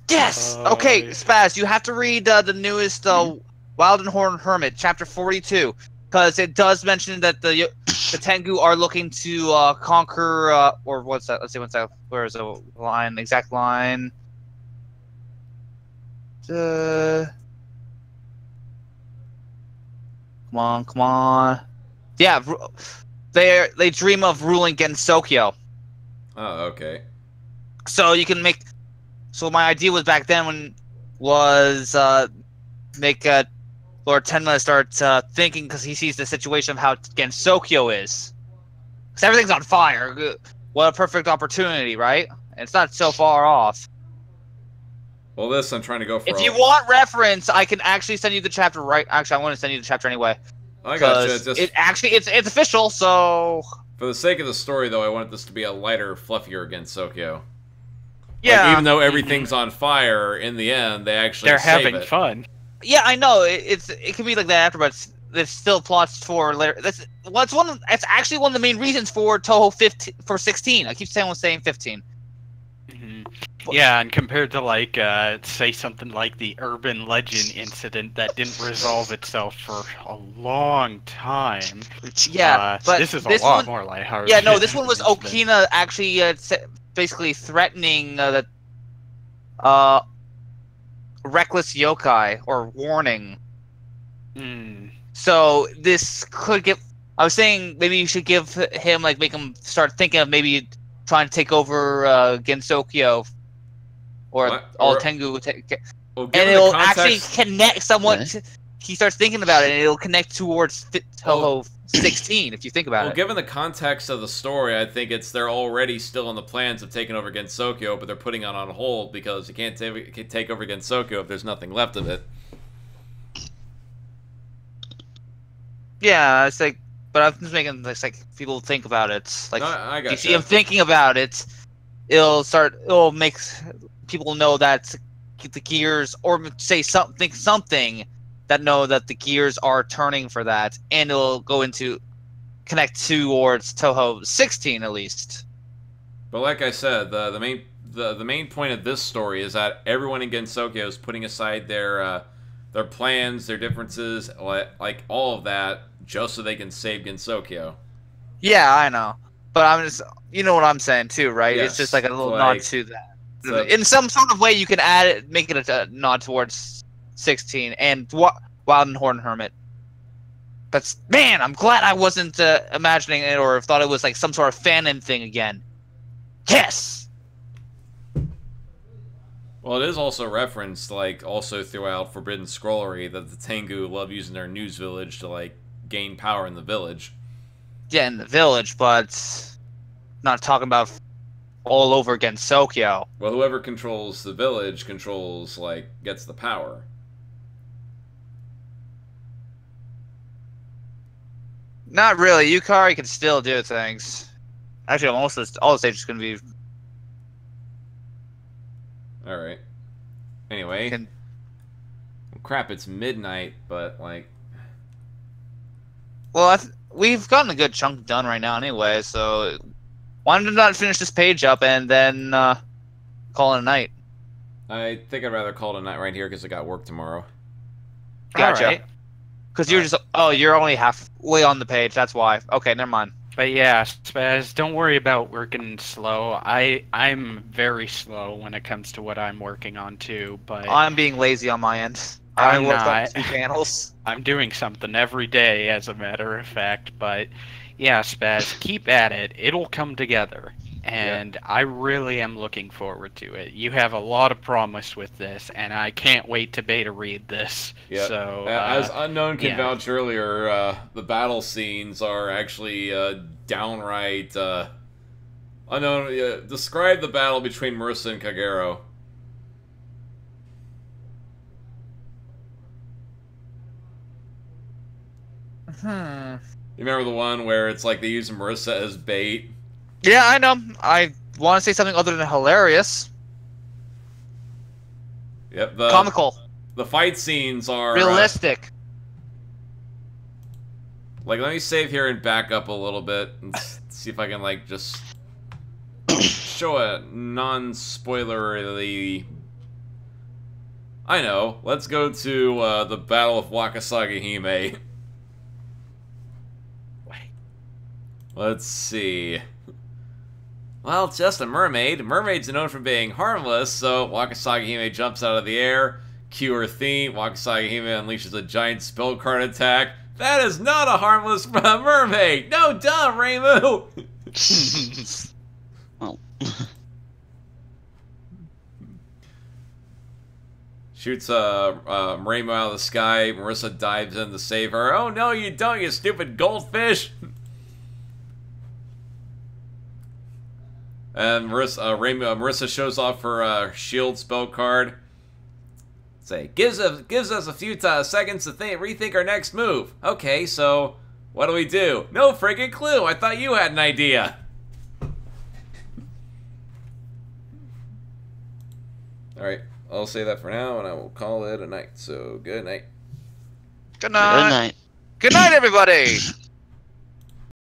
Yes! Okay, Spaz, you have to read the newest Wild and Horned Hermit, chapter 42, because it does mention that the Tengu are looking to conquer, or what's that? Let's see, what's that? Where is the line? The exact line? Come on. Yeah, they dream of ruling Gensokyo. Oh, okay. So you can make. So my idea was back then make Lord Tenma start thinking, because he sees the situation of how Gensokyo is. Because everything's on fire. What a perfect opportunity, right? And it's not so far off. Well, this I'm trying to go for. If you want reference, I can actually send you the chapter. Right? Actually, I want to send you the chapter anyway. I gotcha. It's official. So for the sake of the story, though, I wanted this to be a lighter, fluffier Gensokyo. yeah. Like, even though everything's on fire, in the end, they actually They're save having it. fun. Yeah, I know. It can be like that after, but there's still plots for later. It's actually one of the main reasons for Toho 15 for 16. I keep saying 15. Yeah, and compared to like say something like the urban legend incident that didn't resolve itself for a long time. Yeah, but this is a this lot one, more lighthearted. Yeah, no, this one was Okina actually basically threatening reckless yokai or warning. Hmm. So this could get. I was saying maybe you should give him like make him start thinking of maybe trying to take over Gensokyo or What? all Or- Tengu, Well, and given it'll the actually context, connect somewhat. What? He starts thinking about it, and it'll connect towards Toho 16. If you think about well, it. given the context of the story, I think they're already still in the plans of taking over Gensokyo, but they're putting it on hold because you can't take over Gensokyo if there's nothing left of it. Yeah, it's like, but I'm just making this like people think about it. Like, No, I if you gotcha. see him thinking about it, it'll make people know that the gears, or say something that know that the gears are turning for that, and it'll go into connect towards Toho 16 at least. But like I said, the main point of this story is that everyone in Gensokyo is putting aside their plans, their differences, like all of that, just so they can save Gensokyo. Yeah, I know, but I'm just, you know what I'm saying too, right? Yes, It's just like a little like, nod to that. so- In some sort of way, you can add it, make it a nod towards 16 and Wild and Horn Hermit. But man, I'm glad I wasn't imagining it or thought it was like some sort of fanon thing again. Yes. Well, it is also referenced, like, also throughout Forbidden Scrollery that the Tengu love using their news village to, like, gain power in the village. Yeah, in the village, but not talking about all over Gensokyo. Well, whoever controls the village controls, like, gets the power. Not really. Yukari can still do things. Actually, almost all the stages can be. Alright. Anyway. Can- Crap, it's midnight, but, like... Well, we've gotten a good chunk done right now anyway, so why not finish this page up and then call it a night? I think I'd rather call it a night right here because I got work tomorrow. Gotcha. Alright. Because you're just you're only halfway on the page. That's why. Okay, never mind. But yeah, Spaz, don't worry about working slow. I'm very slow when it comes to what I'm working on too, but I'm being lazy on my end. I I'm worked on not. 2 panels. I'm doing something every day, as a matter of fact. But yeah, Spaz, keep at it. It'll come together. And I really am looking forward to it. You have a lot of promise with this, and I can't wait to beta read this. Yeah. So, as Unknown can yeah. vouch earlier, the battle scenes are actually downright... Unknown, describe the battle between Marissa and Kagero. You remember the one where it's like they use Marissa as bait? Yeah, I know. I want to say something other than hilarious. Yep. Comical. The fight scenes are Realistic. like, let me save here and back up a little bit and see if I can like just show a non-spoilerly. I know. Let's go to the Battle of Wakasagi Hime. Let's see. Well, it's just a mermaid. Mermaids are known for being harmless, so Wakasagi Hime jumps out of the air. Cue her theme. Wakasagi Hime unleashes a giant spell card attack. That is not a harmless mermaid! No, duh, Reimu! Well, Shoots Reimu out of the sky. Marissa dives in to save her. Oh no, you don't, you stupid goldfish! And Marissa shows off her shield spell card. Say, gives us a few seconds to rethink our next move. Okay, so what do we do? No friggin' clue. I thought you had an idea. All right, I'll say that for now, and I will call it a night. So good night. Good good night. night. Good night, everybody.